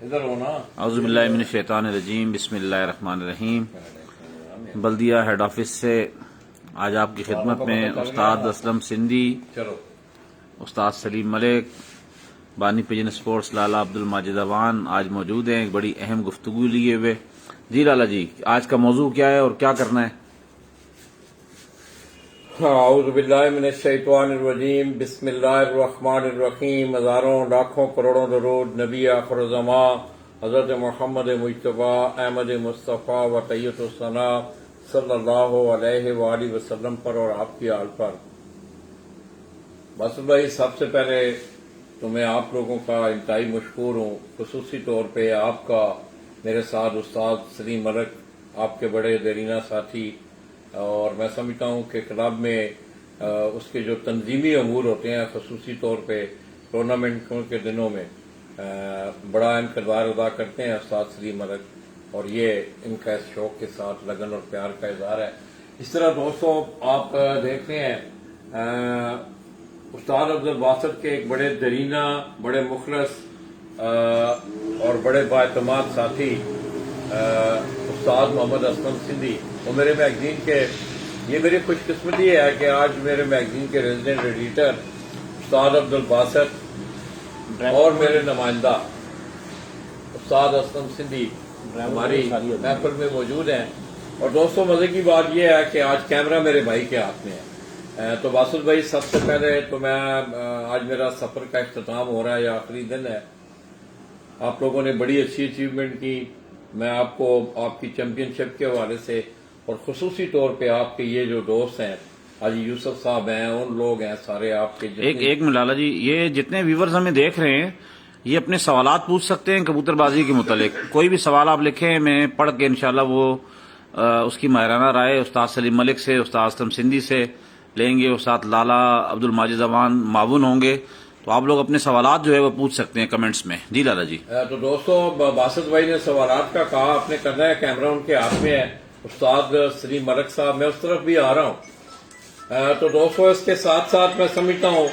ادھر ہونا اعوذ باللہ من الشیطان الرجیم، بسم اللہ الرحمن الرحیم۔ بلدیہ ہیڈ آفس سے آج آپ کی خدمت میں استاد اسلم سندھی، چلو استاد سلیم ملک، بانی پجن اسپورٹس لالا عبد الماجد اوان آج موجود ہیں، ایک بڑی اہم گفتگو لیے ہوئے۔ جی لالا جی، آج کا موضوع کیا ہے اور کیا کرنا ہے؟ اعوذ باللہ من الشیطان الرجیم، بسم اللہ الرحمن الرحیم۔ ہزاروں لاکھوں کروڑوں درود نبی آخر الزمان حضرت محمد مجتبیٰ احمد مصطفیٰ و طیب الثنا صلی اللہ علیہ وآلہ وسلم پر اور آپ کی آل پر۔ بس بھائی، سب سے پہلے تو میں آپ لوگوں کا انتہائی مشکور ہوں، خصوصی طور پہ آپ کا، میرے ساتھ استاد سلیم ملک، آپ کے بڑے دیرینہ ساتھی، اور میں سمجھتا ہوں کہ کلب میں اس کے جو تنظیمی امور ہوتے ہیں، خصوصی طور پہ ٹورنامنٹوں کے دنوں میں بڑا اہم کردار ادا کرتے ہیں استاد سلیم ملک، اور یہ ان کا اس شوق کے ساتھ لگن اور پیار کا اظہار ہے۔ اس طرح دوستوں، آپ دیکھتے ہیں استاد عبد الباسط کے ایک بڑے درینہ، بڑے مخلص اور بڑے بااعتماد ساتھی استاد محمد اسلم سندھی، وہ میرے میگزین کے، یہ میری خوش قسمتی ہے کہ آج میرے میگزین کے ریزیڈنٹ ایڈیٹر استاد عبد الباسط اور میرے نمائندہ استاد اسلم سندھی ہماری محفل میں موجود ہیں۔ اور دوستوں، مزے کی بات یہ ہے کہ آج کیمرہ میرے بھائی کے ہاتھ میں ہے۔ تو باسط بھائی، سب سے پہلے تو میں آج میرا سفر کا اختتام ہو رہا ہے، یا آخری دن ہے۔ آپ لوگوں نے بڑی اچھی اچیومنٹ کی، میں آپ کو آپ کی چیمپئن شپ کے حوالے سے، اور خصوصی طور پہ آپ کے یہ جو دوست ہیں، حاجی یوسف صاحب ہیں، ان لوگ ہیں سارے آپ کے ایک لالا جی، یہ جتنے ویورز ہمیں دیکھ رہے ہیں یہ اپنے سوالات پوچھ سکتے ہیں کبوتر بازی کے متعلق۔ کوئی بھی سوال آپ لکھیں، میں پڑھ کے انشاءاللہ وہ اس کی ماہرانہ رائے استاد سلیم ملک سے، استاد اسلم سندھی سے لیں گے، استاد لالا عبد الماجد اوان معاون ہوں گے، تو آپ لوگ اپنے سوالات جو ہے وہ پوچھ سکتے ہیں کمنٹس میں۔ جی لالا جی۔ تو دوستوں، باسط بھائی نے سوالات کا کہا، آپ نے کرنا ہے، کیمرہ ان کے ہاتھ میں ہے۔ استاد سلیم ملک صاحب، میں اس طرف بھی آ رہا ہوں۔ تو دوستوں، اس کے ساتھ ساتھ میں سمجھتا ہوں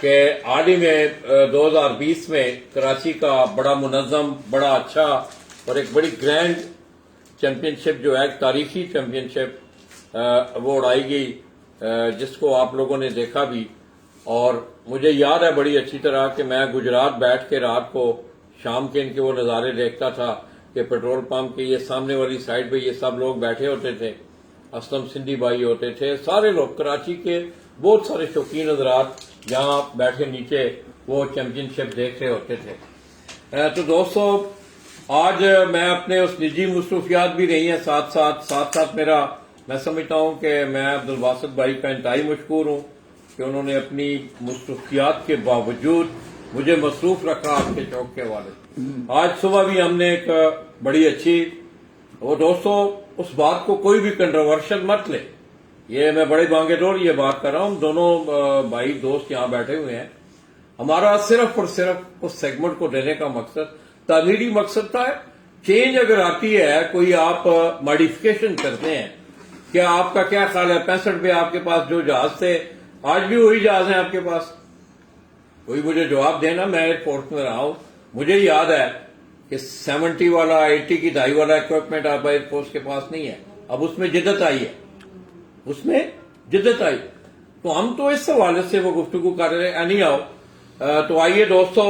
کہ حال ہی میں 2020 میں کراچی کا بڑا منظم، بڑا اچھا اور ایک بڑی گرینڈ چیمپئن شپ جو ہے، ایک تاریخی چیمپئن شپ وہ اڑائی گئی، جس کو آپ لوگوں نے دیکھا بھی۔ اور مجھے یاد ہے بڑی اچھی طرح کہ میں گجرات بیٹھ کے رات کو شام کے ان کے وہ نظارے دیکھتا تھا کہ پیٹرول پمپ کے یہ سامنے والی سائڈ پہ یہ سب لوگ بیٹھے ہوتے تھے، اسلم سندھی بھائی ہوتے تھے، سارے لوگ کراچی کے بہت سارے شوقین حضرات جہاں بیٹھے نیچے وہ چیمپئن شپ دیکھ رہے ہوتے تھے۔ تو دوستوں، آج میں اپنے اس نجی مصروفیات بھی رہی ہیں ساتھ ساتھ میرا، میں سمجھتا ہوں کہ میں عبد الباسط بھائی کا انتہائی مشکور ہوں کہ انہوں نے اپنی مصروفیات کے باوجود مجھے مصروف رکھا آپ کے شوق کے حوالے سے۔ آج صبح بھی ہم نے ایک بڑی اچھی، وہ دوستوں اس بات کو کوئی بھی کنٹروورشل مت لے، یہ میں بڑے بانگے ڈور یہ بات کر رہا ہوں، دونوں بھائی دوست یہاں بیٹھے ہوئے ہیں، ہمارا صرف اور صرف اس سیگمنٹ کو دینے کا مقصد تعمیری مقصد تھا۔ چینج اگر آتی ہے، کوئی آپ ماڈیفکیشن کرتے ہیں، کیا آپ کا کیا خیال ہے 65 پہ آپ کے پاس جو جہاز تھے، آج بھی وہی جہاز ہیں آپ کے پاس؟ کوئی مجھے جواب دینا، میں ایئرپورٹ میں رہا ہوں، مجھے یاد ہے کہ 70 والا 80 کی دہائی والا اکوپمنٹ آپ ایئر فورس کے پاس نہیں ہے، اب اس میں جدت آئی ہے، اس میں جدت آئی، تو ہم تو اس حوالے سے وہ گفتگو کر رہے ہیں۔ نہیں آؤ، تو آئیے دوستو،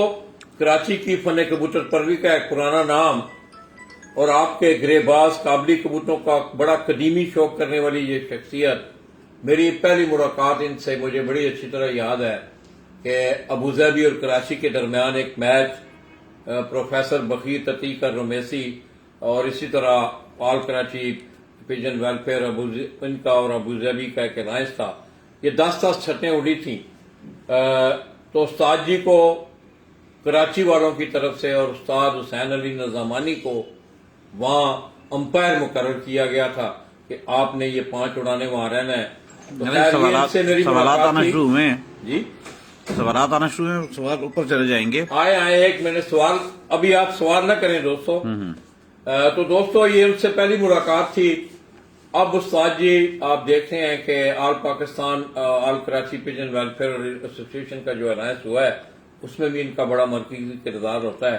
کراچی کی فن کبوتر پروری کا ایک پرانا نام اور آپ کے گرے باز قابلی کبوتروں کا بڑا قدیمی شوق کرنے والی یہ شخصیت، میری پہلی ملاقات ان سے مجھے بڑی اچھی طرح یاد ہے کہ ابوظہبی اور کراچی کے درمیان ایک میچ، پروفیسر بخیر عتیق الرمیسی اور اسی طرح آل کراچی پجن ویلفیئر ان کا اور ابوظہبی کا ایک الائنس تھا، یہ 10 چھتیں اڑی تھیں۔ تو استاد جی کو کراچی والوں کی طرف سے اور استاد حسین علی نظامانی کو وہاں امپائر مقرر کیا گیا تھا کہ آپ نے یہ 5 اڑانے وہاں رہنا ہے۔ تو سوالات آنا شروع ہوئے ہیں، جی سوالات آنا شروع ہیں، سوال اوپر چلے جائیں گے۔ آئے ایک میں نے سوال، ابھی آپ سوال نہ کریں دوستو۔ تو دوستو، یہ ان سے پہلی ملاقات تھی۔ اب استاد جی آپ دیکھتے ہیں کہ آل پاکستان آل کراچی پجن ویلفیئر ایسوسی ایشن کا جو الائنس ہوا ہے، اس میں بھی ان کا بڑا مرکزی کردار ہوتا ہے۔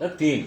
3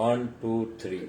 1 2 3,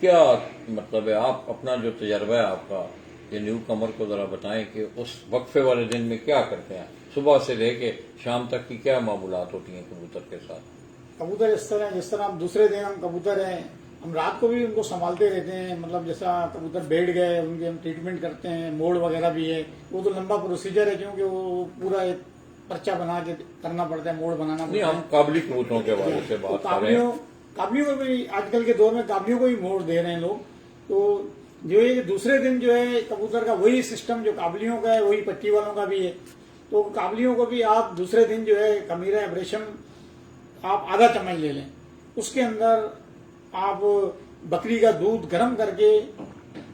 کیا مطلب ہے؟ آپ اپنا جو تجربہ ہے آپ کا یہ نیو کمر کو ذرا بتائیں کہ اس وقفے والے دن میں کیا کرتے ہیں، صبح سے لے کے شام تک کی کیا معمولات ہوتی ہیں کبوتر کے ساتھ؟ کبوتر جس طرح ہم دوسرے دن ہم کبوتر ہیں، ہم رات کو بھی ان کو سنبھالتے رہتے ہیں، مطلب جیسا کبوتر بیٹھ گئے ان کی ہم ٹریٹمنٹ کرتے ہیں، موڑ وغیرہ بھی ہے، وہ تو لمبا پروسیجر ہے کیونکہ وہ پورا ایک پرچہ بنا کے کرنا پڑتا ہے، موڑ بنانا نہیں، پڑتا ہم قابلی کبوتروں کے حوالے سے بات کر رہے ہیں۔ کابلیوں کو بھی آج کل کے دور میں کابلیوں کو بھی موڑ دے رہے ہیں لوگ، تو جو ہے دوسرے دن جو ہے کبوتر کا وہی سسٹم جو کابلیوں کا ہے وہی پٹی والوں کا بھی ہے، تو کابلیوں کو بھی آپ دوسرے دن جو ہے خمیرہ ایبریشم آپ آدھا چمچ لے لیں، اس کے اندر آپ بکری کا دودھ گرم کر کے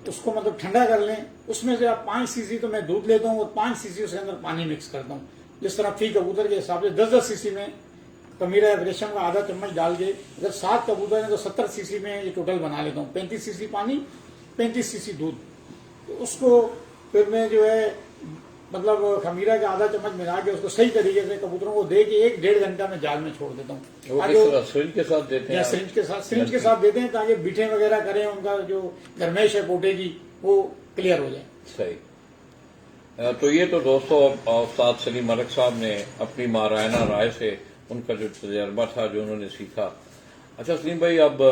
اس کو مطلب ٹھنڈا کر لیں، اس میں سے آپ 5 cc تو میں دودھ لیتا ہوں اور 5 cc اس کے اندر پانی مکس کرتا ہوں، جس طرح فی کبوتر کے حساب سے 10 cc میں خمیرہ ایبریشم کا آدھا چمچ ڈال کے، اگر 7 کبوتر ہیں تو 70 cc میں یہ ٹوٹل بنا لیتا ہوں، 35 cc پانی 35 cc دودھ، تو اس کو پھر میں جو ہے مطلب خمیرہ کا آدھا چمچ ملا کے اس کو صحیح طریقے سے کبوتروں کو دے کے 1-1.5 گھنٹہ میں جال میں چھوڑ دیتا ہوں، وہ کس طرح سرنج کے ساتھ دیتے ہیں؟ سرنج کے ساتھ دیتے ہیں تاکہ بیٹھے وغیرہ کریں، ان کا جو گرمیش ہے پوٹے کی وہ کلیئر ہو جائے۔ صحیح۔ تو یہ تو دوستو استاد سلیم ملک صاحب نے اپنی ماہرانہ رائے سے ان کا جو تجربہ تھا جو انہوں نے سیکھا۔ اچھا سلیم بھائی، اب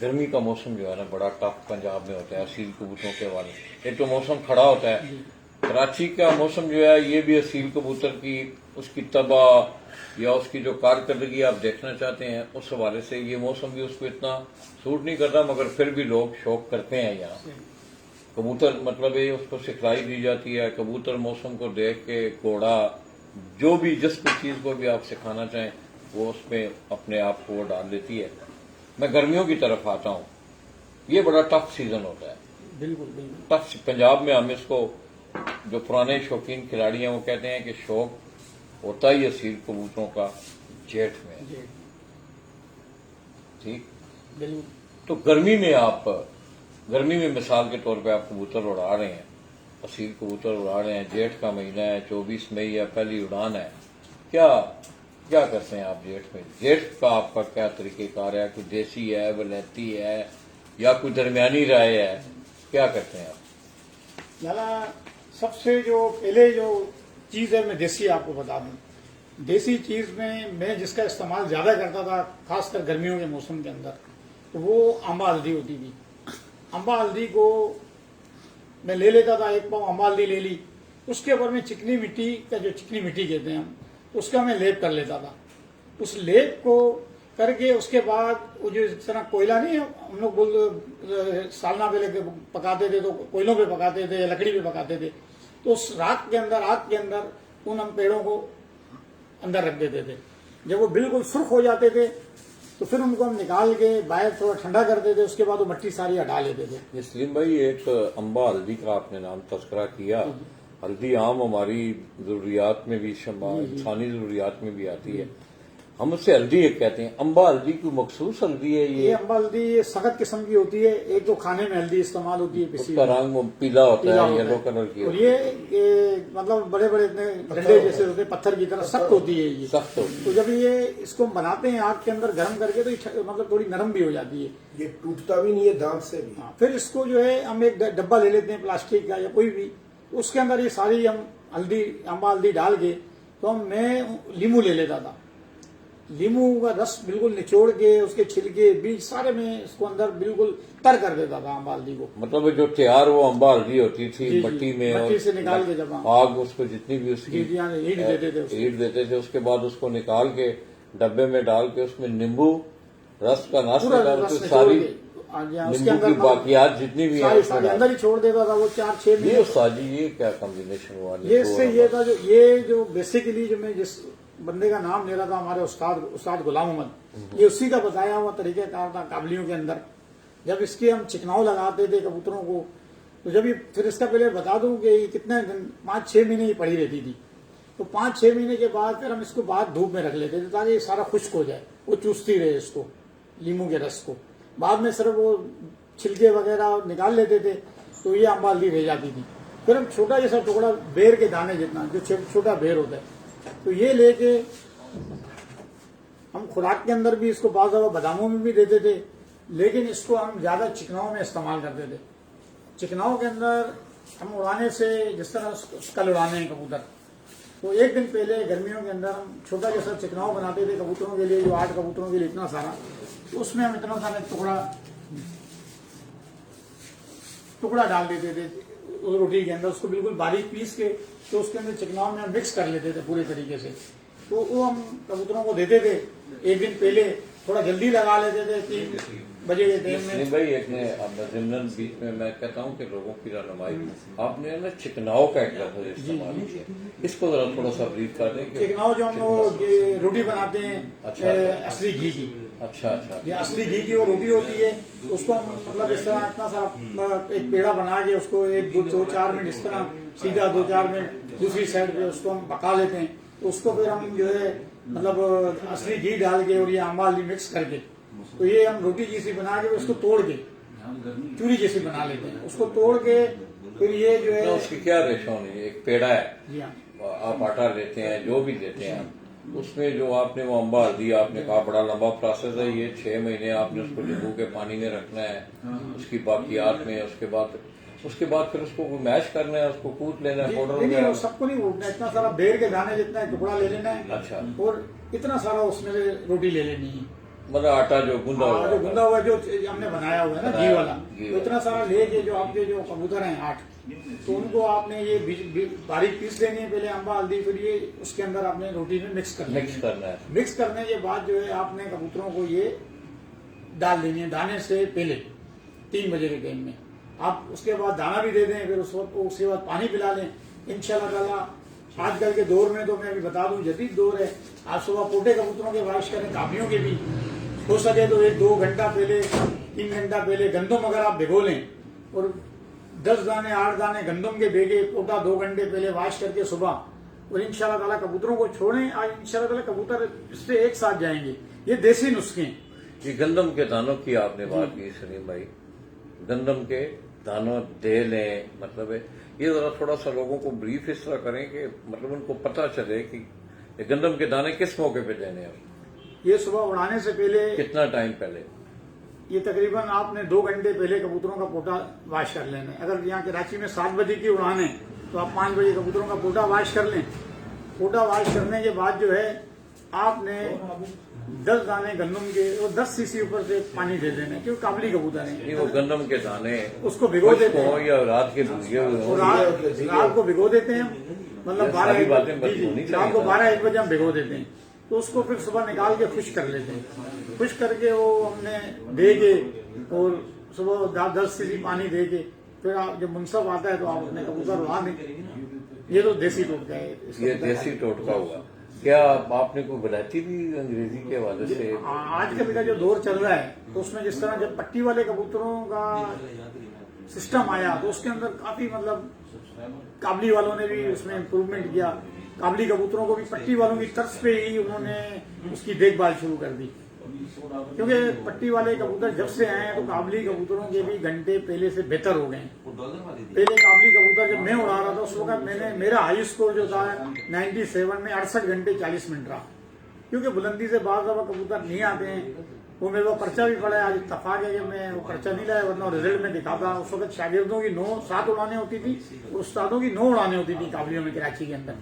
گرمی کا موسم جو ہے نا بڑا ٹف پنجاب میں ہوتا ہے اصیل کبوتروں کے حوالے سے، ایک تو موسم کھڑا ہوتا ہے، کراچی کا موسم جو ہے یہ بھی اصیل کبوتر کی اس کی تباہ یا اس کی جو کارکردگی آپ دیکھنا چاہتے ہیں اس حوالے سے یہ موسم بھی اس کو اتنا سوٹ نہیں کرتا، مگر پھر بھی لوگ شوق کرتے ہیں یہاں کبوتر، مطلب یہ اس کو سکھلائی دی جاتی ہے، کبوتر موسم کو دیکھ کے گھوڑا جو بھی جس بھی چیز کو بھی آپ سکھانا چاہیں وہ اس میں اپنے آپ کو وہ ڈال دیتی ہے۔ میں گرمیوں کی طرف آتا ہوں، یہ بڑا ٹف سیزن ہوتا ہے، بالکل بالکل ٹف پنجاب میں ہم اس کو جو پرانے شوقین کھلاڑی ہیں وہ کہتے ہیں کہ شوق ہوتا ہی اصیل کبوتروں کا جیٹھ میں، جی ٹھیک۔ بالکل۔ تو گرمی میں مثال کے طور پہ آپ کبوتر اڑا رہے ہیں، اصیل کبوتر اڑا رہے ہیں، جیٹھ کا مہینہ ہے، 24 مئی ہے، پہلی اڑان ہے، کیا کرتے ہیں آپ جیٹھ میں؟ جیٹھ کا آپ کا کیا طریقہ کار ہے؟ کوئی دیسی ہے، ولایتی ہے، یا کوئی درمیانی رائے ہے؟ کیا کرتے ہیں آپ؟ لالا سب سے جو پہلے جو چیز ہے میں دیسی آپ کو بتا دوں، دیسی چیز میں جس کا استعمال زیادہ کرتا تھا خاص کر گرمیوں کے موسم کے اندر، تو وہ امبا ہلدی ہوتی تھی۔ امبا ہلدی کو میں لے لیتا تھا، 1 پاؤ امبا ہلدی لے لی، اس کے اوپر میں چکنی مٹی کا جو چکنی مٹی کہتے ہیں ہم، اس کا میں لیپ کر لیتا تھا۔ اس لیپ کو کر کے اس کے بعد وہ جو اس طرح کوئلہ نہیں ہے، ہم لوگ سالنا پہ لے کے پکاتے تھے تو کوئلوں پہ پکاتے تھے یا لکڑی پہ پکاتے تھے، تو اس رات کے اندر ان ہم پیڑوں کو اندر رکھ دیتے تھے، جب وہ بالکل سرخ ہو جاتے تھے تو پھر ان کو ہم نکال کے باہر تھوڑا ٹھنڈا کرتے تھے، اس کے بعد وہ مٹی ساری ہٹا لیتے تھے۔ یہ سلیم بھائی ایک امبا ہلدی کا آپ نے نام تذکرہ کیا، ہلدی عام ہماری ضروریات میں بھی انسانی ضروریات میں بھی آتی ہے، ہم اس سے ہلدی ایک کہتے ہیں، امبا ہلدی کوئی مخصوص ہلدی ہے؟ یہ امبا ہلدی سخت قسم کی ہوتی ہے، ایک تو کھانے میں ہلدی استعمال ہوتی ہے، اس کا رنگ پیلا ہوتا ہے، یلو کلر کی اور یہ مطلب بڑے بڑے ڈنڈے جیسے ہوتے ہیں، پتھر کی طرح سخت ہوتی ہے یہ، سخت ہوتی تو جب یہ اس کو بناتے ہیں آگ کے اندر گرم کر کے تو یہ مطلب تھوڑی نرم بھی ہو جاتی ہے، یہ ٹوٹتا بھی نہیں ہے دانت سے بھی۔ پھر اس کو جو ہے ہم ایک ڈبہ لے لیتے ہیں پلاسٹک کا یا کوئی بھی، اس کے اندر یہ ساری ہم امبا ہلدی ڈال کے تو میں لیمو لے لیتا تھا، لیمو کا رس بالکل نچوڑ کے اس کے چھلکے بیج سارے میں اس کو اندر بالکل تر کر دیتا تھا امبا ہلدی کو، مطلب جو تیار وہ امبا ہلدی ہوتی تھی جی، مٹی میں، مٹی سے نکال کے جب آگ اس کو جتنی بھی اس کی ہیٹ دیتے تھے، اس کے بعد اس کو نکال کے ڈبے میں ڈال کے اس میں نیمبو رس کا نس نکال کے ساری نیمبو کی باقیات جتنی بھی ہیں اس میں اندر ہی چھوڑ دیتا تھا وہ 4-6 یہ استاد جی یہ کیا کمبینیشن ہوا؟ یہ اس سے یہ تھا یہ جو بیسیکلی جو میں جس بندے کا نام لے رہا تھا ہمارے استاد غلام محمد، یہ اسی کا بتایا ہوا طریقہ کار تھا قابلیوں کے اندر۔ جب اس کی ہم چکناؤ لگاتے تھے کبوتروں کو، تو جب یہ پھر اس کا پہلے بتا دوں کہ یہ کتنے دن 5-6 مہینے یہ پڑی رہتی تھی، تو 5-6 مہینے کے بعد پھر ہم اس کو بعد دھوپ میں رکھ لیتے تھے تاکہ یہ سارا خشک ہو جائے، وہ چوستی رہے اس کو لیمو کے رس کو، بعد میں صرف وہ چھلکے وغیرہ نکال لیتے تھے تو یہ امبا ہلدی رہ جاتی تھی۔ پھر ہم چھوٹا جیسا ٹکڑا بیر کے دانے جتنا جو چھوٹا بیر ہوتا ہے تو یہ لے کے ہم خوراک کے اندر بھی اس کو بعض دفعہ باداموں میں بھی دیتے تھے، لیکن اس کو ہم زیادہ چکناؤ میں استعمال کرتے تھے. چکناؤ کے اندر ہم اڑانے سے جس طرح کل اڑانے ہیں کبوتر، تو ایک دن پہلے گرمیوں کے اندر ہم چھوٹا جیسا چکناؤ بناتے تھے کبوتروں کے لیے، جو 8 کبوتروں کے لیے اتنا سارا، تو اس میں ہم اتنا سارا ٹکڑا ڈال دیتے تھے روٹی کے اندر، اس کو بالکل باریک پیس کے تو اس کے اندر چکناؤ میں ہم مکس کر لیتے تھے پورے طریقے سے. تو وہ ہم کبوتروں کو دیتے تھے ایک دن پہلے، تھوڑا جلدی لگا لیتے تھے 3 بجے کے ٹائم میں. نہیں بھائی، ایک نے ضمن بیچ میں کہتا ہوں کہ لوگوں کی رہنمائی، آپ نے نا چکناؤ کا ایک لفظ استعمال کیا، اس کو ذرا تھوڑا سا بریف کر دیں. چکناؤ جو ہم وہ روٹی بناتے ہیں اصلی گھی کی، اچھا یہ اصلی گھی کی وہ روٹی ہوتی ہے، اس کو ہم مطلب اس طرح اتنا سا ایک پیڑا بنا کے اس کو 1-2-4 منٹ اس طرح سیدھا 2-4 منٹ دوسری سائڈ پہ اس کو ہم پکا لیتے ہیں. تو اس کو پھر ہم جو ہے مطلب اصلی گھی ڈال کے اور یہ آمبا ہلدی مکس کر کے، تو یہ ہم روٹی جیسی بنا کے اس کو توڑ کے چوری جیسی بنا لیتے ہیں. اس کو توڑ کے پھر یہ جو ہے اس کی کیا ریشو نہیں ہے، ایک پیڑا ہے، جی ہاں آپ آٹا لیتے ہیں جو بھی لیتے ہیں، اس میں جو آپ نے وہ امبا ہلدی آپ نے کہا بڑا لمبا پروسیس ہے یہ، 6 مہینے آپ نے اس کو نیمبو کے پانی میں رکھنا ہے، اس کی باقیات میں، اس کے بعد پھر اس کو میش کرنا ہے، اس کو کوٹ لینا ہے پاؤڈر نہیں، وغیرہ. وہ سب کو نہیں کوٹنا، اتنا سارا بیڑ کے دانے جتنا ہے ٹکڑا لے لینا ہے، اچھا، اور اتنا سارا اس میں روٹی لے لینی ہے، مطلب آٹا جو گندا ہوا جو گندا ہوا جو ہم نے بنایا ہوا ہے نا گھی والا، گھی تو والا. اتنا سارا لے کے جو آپ کے جو کبوتر ہیں 8، تو ان کو آپ نے یہ باریک پیس لینی ہے پہلے امبا ہلدی، پھر یہ اس کے اندر آپ نے روٹی میں مکس کرنا ہے. مکس کرنے کے بعد جو ہے آپ نے کبوتروں کو یہ ڈال دینی ہے دانے سے پہلے 3 بجے کے ٹائم میں. آپ اس کے بعد دانا بھی دے دیں، پھر اس کے بعد پانی پلا لیں. انشاءاللہ تعالیٰ آج کل کے دور میں تو میں ابھی بتا دوں جدید دور ہے، آپ صبح پوٹے کبوتروں کے واش کریں، کاپیوں کے بھی ہو سکے تو 1-2 گھنٹہ پہلے 3 گھنٹہ پہلے گندم اگر آپ بھگو لیں اور 10 دانے 8 دانے گندم کے بھیگے پوٹا 2 گھنٹے پہلے واش کر کے صبح، اور انشاءاللہ تعالیٰ کبوتروں کو چھوڑیں. آج انشاءاللہ تعالیٰ کبوتر اس سے ایک ساتھ جائیں گے. یہ دیسی نسخے ہیں. یہ گندم کے دانوں کی آپ نے بات کی سلیم بھائی، گندم کے دانوں دے لیں، مطلب ہے یہ ذرا تھوڑا سا لوگوں کو بریف اس طرح کریں کہ مطلب ان کو پتہ چلے کہ یہ گندم کے دانے کس موقع پہ دینے ہیں. یہ صبح اڑانے سے پہلے کتنا ٹائم پہلے؟ یہ تقریباً آپ نے 2 گھنٹے پہلے کبوتروں کا پوٹا واش کر لینا ہے. اگر یہاں کراچی میں 7 بجے کی اڑان ہے تو آپ 5 بجے کبوتروں کا پوٹا واش کر لیں. پوٹا واش کرنے کے بعد جو ہے آپ نے 10 دانے گندم کے اور 10 cc اوپر سے پانی دے دینا ہے، کیونکہ کابلی کبوتر ہیں. وہ گندم کے دانے اس کو بھگو دیتے ہیں یا رات کے بھیگے ہوئے اور ہوں. رات کو بھگو دیتے ہیں، مطلب ساری باتیں 12 رات کو 12-1 بجے ہم بھگو دیتے ہیں. تو اس کو پھر صبح نکال کے خشک کر لیتے ہیں. خشک کر کے وہ ہم نے دے کے اور صبح 10 cc پانی دے کے پھر آپ جب منصف آتا ہے تو آپ اپنے کبوتر اڑا دیں. یہ تو دیسی ٹوٹکا ہے. یہ دیسی ٹوٹکا ہوا. کیا آپ نے کوئی ولایتی بھی انگریزی کے حوالے سے؟ آج کل کا جو دور چل رہا ہے تو اس میں جس طرح جب پٹی والے کبوتروں کا سسٹم آیا تو اس کے اندر کافی مطلب کابلی والوں نے بھی اس میں امپروومنٹ کیا. کابلی کبوتروں کو بھی پٹی والوں کی طرز پہ ہی انہوں نے اس کی دیکھ بھال شروع کر دی، کیونکہ پٹی والے کبوتر جب سے آئے ہیں تو کابلی کبوتروں کے بھی گھنٹے پہلے سے بہتر ہو گئے ہیں. پہلے کابلی کبوتر جب میں اڑا رہا تھا اس وقت میرا ہائی اسکور جو تھا 97 میں 68 گھنٹے 40 منٹ رہا، کیونکہ بلندی سے بعض دفعہ کبوتر نہیں آتے ہیں. وہ میرے کو پرچہ بھی پڑا ہے، آج اتفاق ہے کہ میں وہ پرچہ نہیں لایا ورنہ رزلٹ میں دکھاتا. اس وقت شاگردوں کی 9-7 اڑانے ہوتی تھی اور استادوں کی 9 اڑانے ہوتی تھی کابلیوں میں کراچی کے اندر،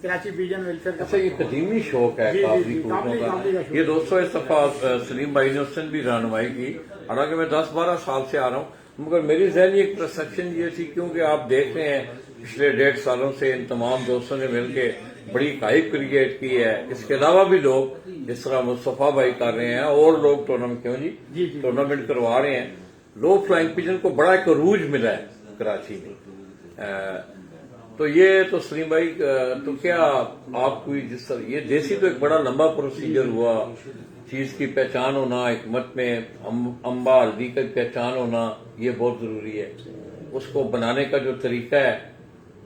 کراچی پیجن ویلفیئر کا. اچھا، یہ قدیمی شوق ہے کابلی ٹوٹوں کا. یہ دوستو اس دفعہ سلیم بھائی نے اس نے بھی رہنمائی کی، حالانکہ میں 10-12 سال سے آ رہا ہوں، مگر میری ذہنی ایک پرسپشن یہ تھی، کیونکہ آپ دیکھ رہے ہیں پچھلے 1.5 سالوں سے ان تمام دوستوں نے مل کے بڑی ہائپ کریٹ کی ہے. اس کے علاوہ بھی لوگ جس طرح مصطفیٰ بھائی کر رہے ہیں اور لوگ ٹورنامنٹ کروا رہے ہیں. لو فلائنگ پیجن کو بڑا ایک عروج ملا ہے کراچی میں. تو یہ تو سلیم بھائی تو کیا آپ کوئی جس طرح یہ دیسی تو ایک بڑا لمبا پروسیجر ہوا، چیز کی پہچان ہونا، حکمت میں امبا ہلدی کی پہچان ہونا یہ بہت ضروری ہے. اس کو بنانے کا جو طریقہ ہے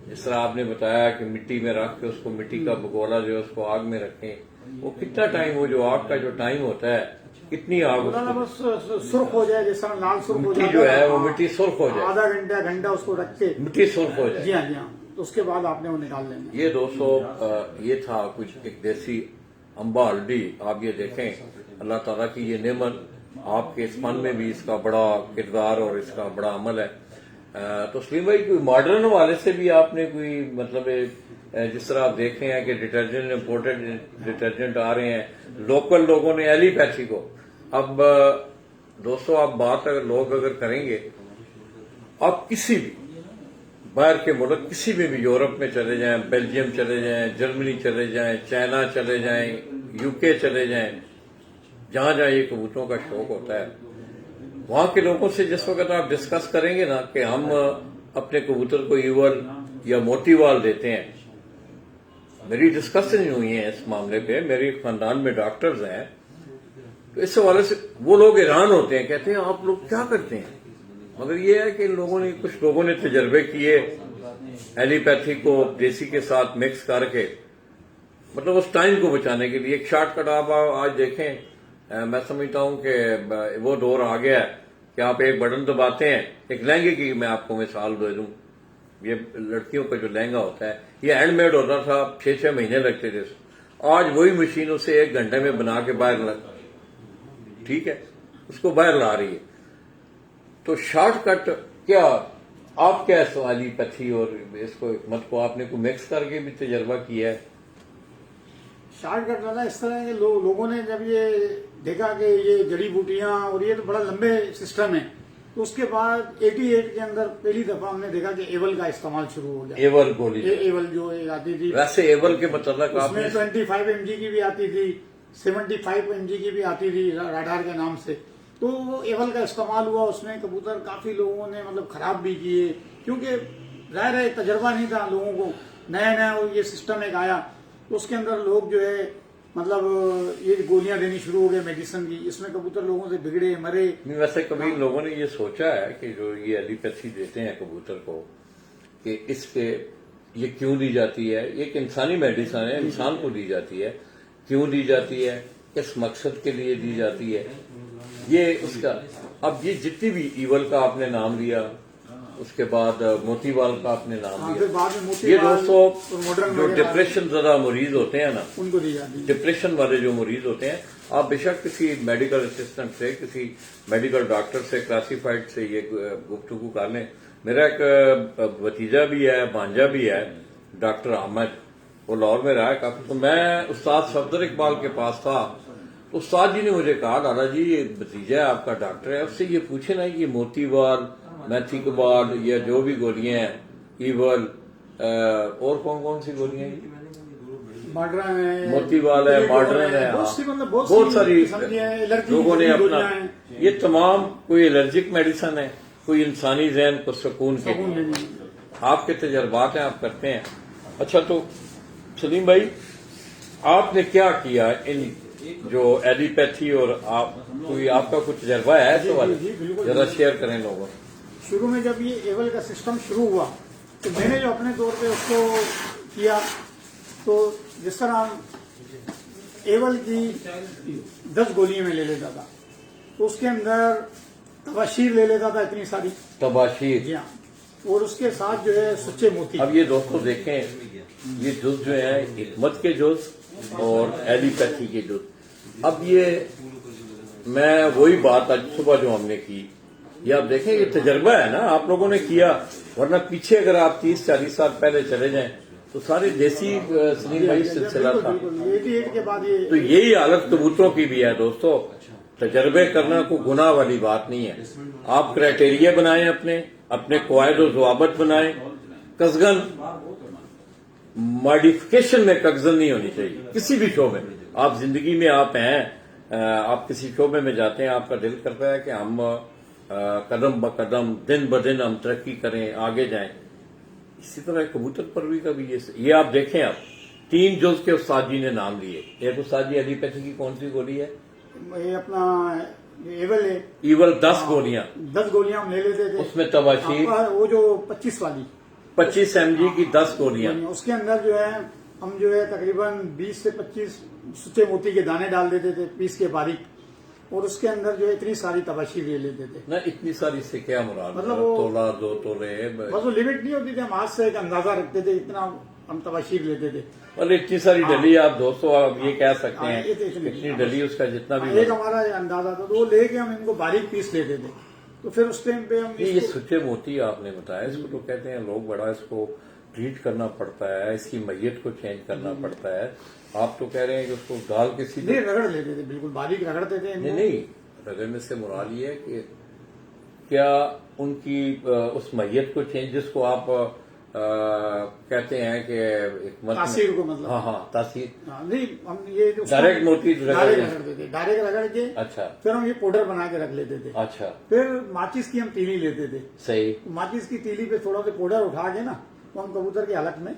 جس طرح آپ نے بتایا کہ مٹی میں رکھ کے اس کو مٹی کا بگولا جو ہے اس کو آگ میں رکھیں، وہ کتنا ٹائم، وہ جو آگ کا جو ٹائم ہوتا ہے کتنی آگ بس سرخ ہو جائے، جس طرح لال سرخ ہو جائے، جو ہے وہ مٹی سرخ ہو جائے، آدھا گھنٹہ اس کو رکھ کے مٹی سرخ ہو جائے. جی ہاں تو اس کے بعد آپ نے وہ نکال لینا. یہ دوستو یہ تھا کچھ ایک دیسی امبا ہلدی. آپ یہ دیکھیں اللہ تعالیٰ کی یہ نعمت آپ کے اس فن میں بھی اس کا بڑا کردار اور اس کا بڑا عمل ہے. تو سلیم بھائی کوئی ماڈرن حوالے سے بھی آپ نے کوئی مطلب جس طرح آپ دیکھ رہے ہیں کہ ڈٹرجنٹ امپورٹڈ ڈٹرجنٹ آ رہے ہیں, لوکل لوگوں نے ایلیپیتھی کو, اب دوستو آپ بات اگر لوگ اگر کریں گے, آپ کسی بھی باہر کے ملک کسی میں بھی یورپ میں چلے جائیں, بیلجیم چلے جائیں, جرمنی چلے جائیں, چائنا چلے جائیں, یو کے چلے جائیں, جہاں جہاں یہ کبوتروں کا شوق ہوتا ہے, وہاں کے لوگوں سے جس وقت آپ ڈسکس کریں گے نا کہ ہم اپنے کبوتر کو ایول یا موتی وال دیتے ہیں, میری ڈسکشن ہوئی ہیں اس معاملے پہ, میری خاندان میں ڈاکٹرز ہیں, تو اس حوالے سے وہ لوگ حیران ہوتے ہیں, کہتے ہیں آپ لوگ کیا کرتے ہیں, مگر یہ ہے کہ کچھ لوگوں نے تجربے کیے ایلیپیتھی کو دیسی کے ساتھ مکس کر کے, مطلب اس ٹائم کو بچانے کے لیے ایک شارٹ کٹ. آپ آج دیکھیں, میں سمجھتا ہوں کہ وہ دور آ گیا ہے کہ آپ ایک بٹن دباتے ہیں. ایک لہنگے کی میں آپ کو مثال دے دوں, یہ لڑکیوں کا جو لہنگا ہوتا ہے یہ ہینڈ میڈ ہوتا تھا, 6 مہینے لگتے تھے. آج وہی مشین اسے 1 گھنٹے میں بنا کے باہر ٹھیک ہے اس کو باہر لا رہی ہے. تو شارٹ کٹ کیا آپ کیا سوالی پتھی اور اس کو حکمت کو آپ نے کوئی مکس کر کے بھی تجربہ کیا ہے؟ شارٹ کٹ والا اس طرح ہے کہ لوگوں نے جب یہ دیکھا کہ یہ جڑی بوٹیاں اور یہ تو بڑا لمبے سسٹم ہے, تو اس کے بعد 88 کے اندر پہلی دفعہ ہم نے دیکھا کہ ایول کا استعمال شروع ہو گیا. ایول گولی, ایول جو ایک آتی تھی, ویسے ایول کے متعلق اس آپ میں نے 25 mg کی بھی آتی تھی, 75 mg کی بھی آتی تھی راڈار کے نام سے. تو وہ ایول کا استعمال ہوا, اس میں کبوتر کافی لوگوں نے مطلب خراب بھی کیے, کیونکہ ظاہر ہے تجربہ نہیں تھا لوگوں کو, نیا یہ سسٹم ایک آیا, تو اس کے اندر لوگ جو ہے مطلب یہ گولیاں دینی شروع ہو گئے میڈیسن کی, اس میں کبوتر لوگوں سے بگڑے مرے. ویسے کبھی لوگوں نے یہ سوچا ہے کہ جو یہ ایلیپیتھی دیتے ہیں کبوتر کو, کہ اس کے یہ کیوں دی جاتی ہے؟ یہ ایک انسانی میڈیسن ہے, انسان کو دی جاتی ہے, کیوں دی جاتی ہے, کس مقصد کے لیے دی جاتی ہے, یہ اس کا. اب یہ جتنی بھی ایول کا آپ نے نام لیا, اس کے بعد موتی وال کا آپ نے نام لیا, یہ دوستوں جو ڈپریشن زدہ مریض ہوتے ہیں نا, ان کو دی جاتی ہے. ڈپریشن والے جو مریض ہوتے ہیں, آپ بے شک کسی میڈیکل اسسٹنٹ سے, کسی میڈیکل ڈاکٹر سے, کلاسیفائڈ سے یہ گفتگو کر لیں. میرا ایک بھتیجا بھی ہے, بھانجا بھی ہے, ڈاکٹر احمد, وہ لاہور میں رہا ہے کافی. تو میں استاد صفدر اقبال کے پاس تھا, استاد جی نے مجھے کہا دادا جی یہ بھتیجا ہے آپ کا ڈاکٹر ہے, اس سے یہ پوچھے نا یہ موتی وال, میتھیکوبال یا جو بھی گولیاں ہیں, ایول اور کون سی گولیاں ہیں, موتی وال ہے, ماڈرن ہے, بہت ساری لوگوں نے اپنا, یہ تمام کوئی الرجک میڈیسن ہے, کوئی انسانی ذہن کو سکون کے لیے. آپ کے تجربات ہیں, آپ کرتے ہیں. اچھا تو سلیم بھائی آپ نے کیا کیا ان جو ایلیپیتھی اور آپ کا کچھ تجربہ ہے تو ذرا شیئر کریں لوگوں. شروع میں جب یہ ایول کا سسٹم شروع ہوا تو میں نے جو اپنے طور پہ اس کو کیا, تو جس طرح ایول کی 10 گولیاں میں لے لیتا تھا, تو اس کے اندر تباشیر لے لیتا تھا, اتنی ساری تباشیر, جی ہاں, اور اس کے ساتھ جو ہے سچے موتی. اب یہ دوستوں دیکھیں, یہ جز جو ہیں حکمت کے جز اور ایلیپیتھی کے جز. اب یہ میں وہی بات آج صبح جو ہم نے کی, یہ آپ دیکھیں یہ تجربہ ہے نا, آپ لوگوں نے کیا, ورنہ پیچھے اگر آپ 30-40 سال پہلے چلے جائیں تو سارے دیسی سلیم بھائی سلسلہ تھا. تو یہی حالت کبوتروں کی بھی ہے دوستو. تجربے کرنا کوئی گناہ والی بات نہیں ہے. آپ کرائٹیریا بنائیں, اپنے قواعد و ضوابط بنائیں. قزغن ماڈیفکیشن میں قزغن نہیں ہونی چاہیے کسی بھی شعبے میں. آپ زندگی میں آپ ہیں, آپ کسی شعبے میں جاتے ہیں, آپ کا دل کرتا ہے کہ ہم قدم بقدم دن بدن ہم ترقی کریں, آگے جائیں. اسی طرح کبوتر پروی کا بھی یہ آپ دیکھیں, آپ 3 جز کے استاد جی نے نام لیے. ایک استاد جی ایلیپیتھی کی کون سی گولی ہے؟ یہ اپنا ایول ہے, ایول 10 گولیاں, 10 گولیاں ہم لے لیتے تھے. اس میں تباشیر وہ جو 25 والی 25 mg کی 10 گولیاں, اس کے اندر جو ہے ہم جو ہے تقریباً 20 سے 25 سچے موتی کے دانے ڈال دیتے تھے پیس کے باریک, اور اس کے اندر جو ہے اتنی ساری تباشیر لے لیتے تھے. نہ اتنی ساری سے کیا مراد, مطلب تولا 2 تولے, بس وہ لمٹ نہیں ہوتی تھی, ہم ہاتھ سے ایک اندازہ رکھتے تھے, اتنا ہم تباشیر لیتے تھے. اور اتنی ساری ڈلی آپ دوستوں آپ یہ کہہ سکتے ہیں یہ تو اتنی- اتنی ڈلی اس کا جتنا بھی ایک ہمارا اندازہ تھا تو وہ لے کے ہم ان کو باریک پیس لیتے تھے. تو پھر اس ٹائم پہ ہم یہ سچے موتی آپ نے بتایا اس کو تو کہتے ہیں لوگ بڑا اس کو ٹریٹ کرنا پڑتا ہے اس کی میت کو چینج کرنا پڑتا ہے. آپ تو کہہ رہے ہیں کہ اس کو ڈال کے سیدھے نہیں رگڑ لیتے تھے, بالکل باریک رگڑتے تھے. نہیں رگڑنے سے مراد یہ ہے کہ کیا ان کی اس میت کو چینج جس کو آپ کہتے ہیں کہ ایک تاثیر کو مطلب ہاں تاثیر نہیں ہم یہ جو ڈائریکٹ موتی ڈائریکٹ رگڑتے تھے, ڈائریکٹ رگڑ کے اچھا پھر ہم یہ پاؤڈر بنا کے رکھ لیتے تھے. اچھا پھر ماچس کی ہم تیلی لیتے تھے. صحیح. ماچس کی تیلی پہ تھوڑا سا پاؤڈر اٹھا کے نا تو ہم کبوتر کے حلق میں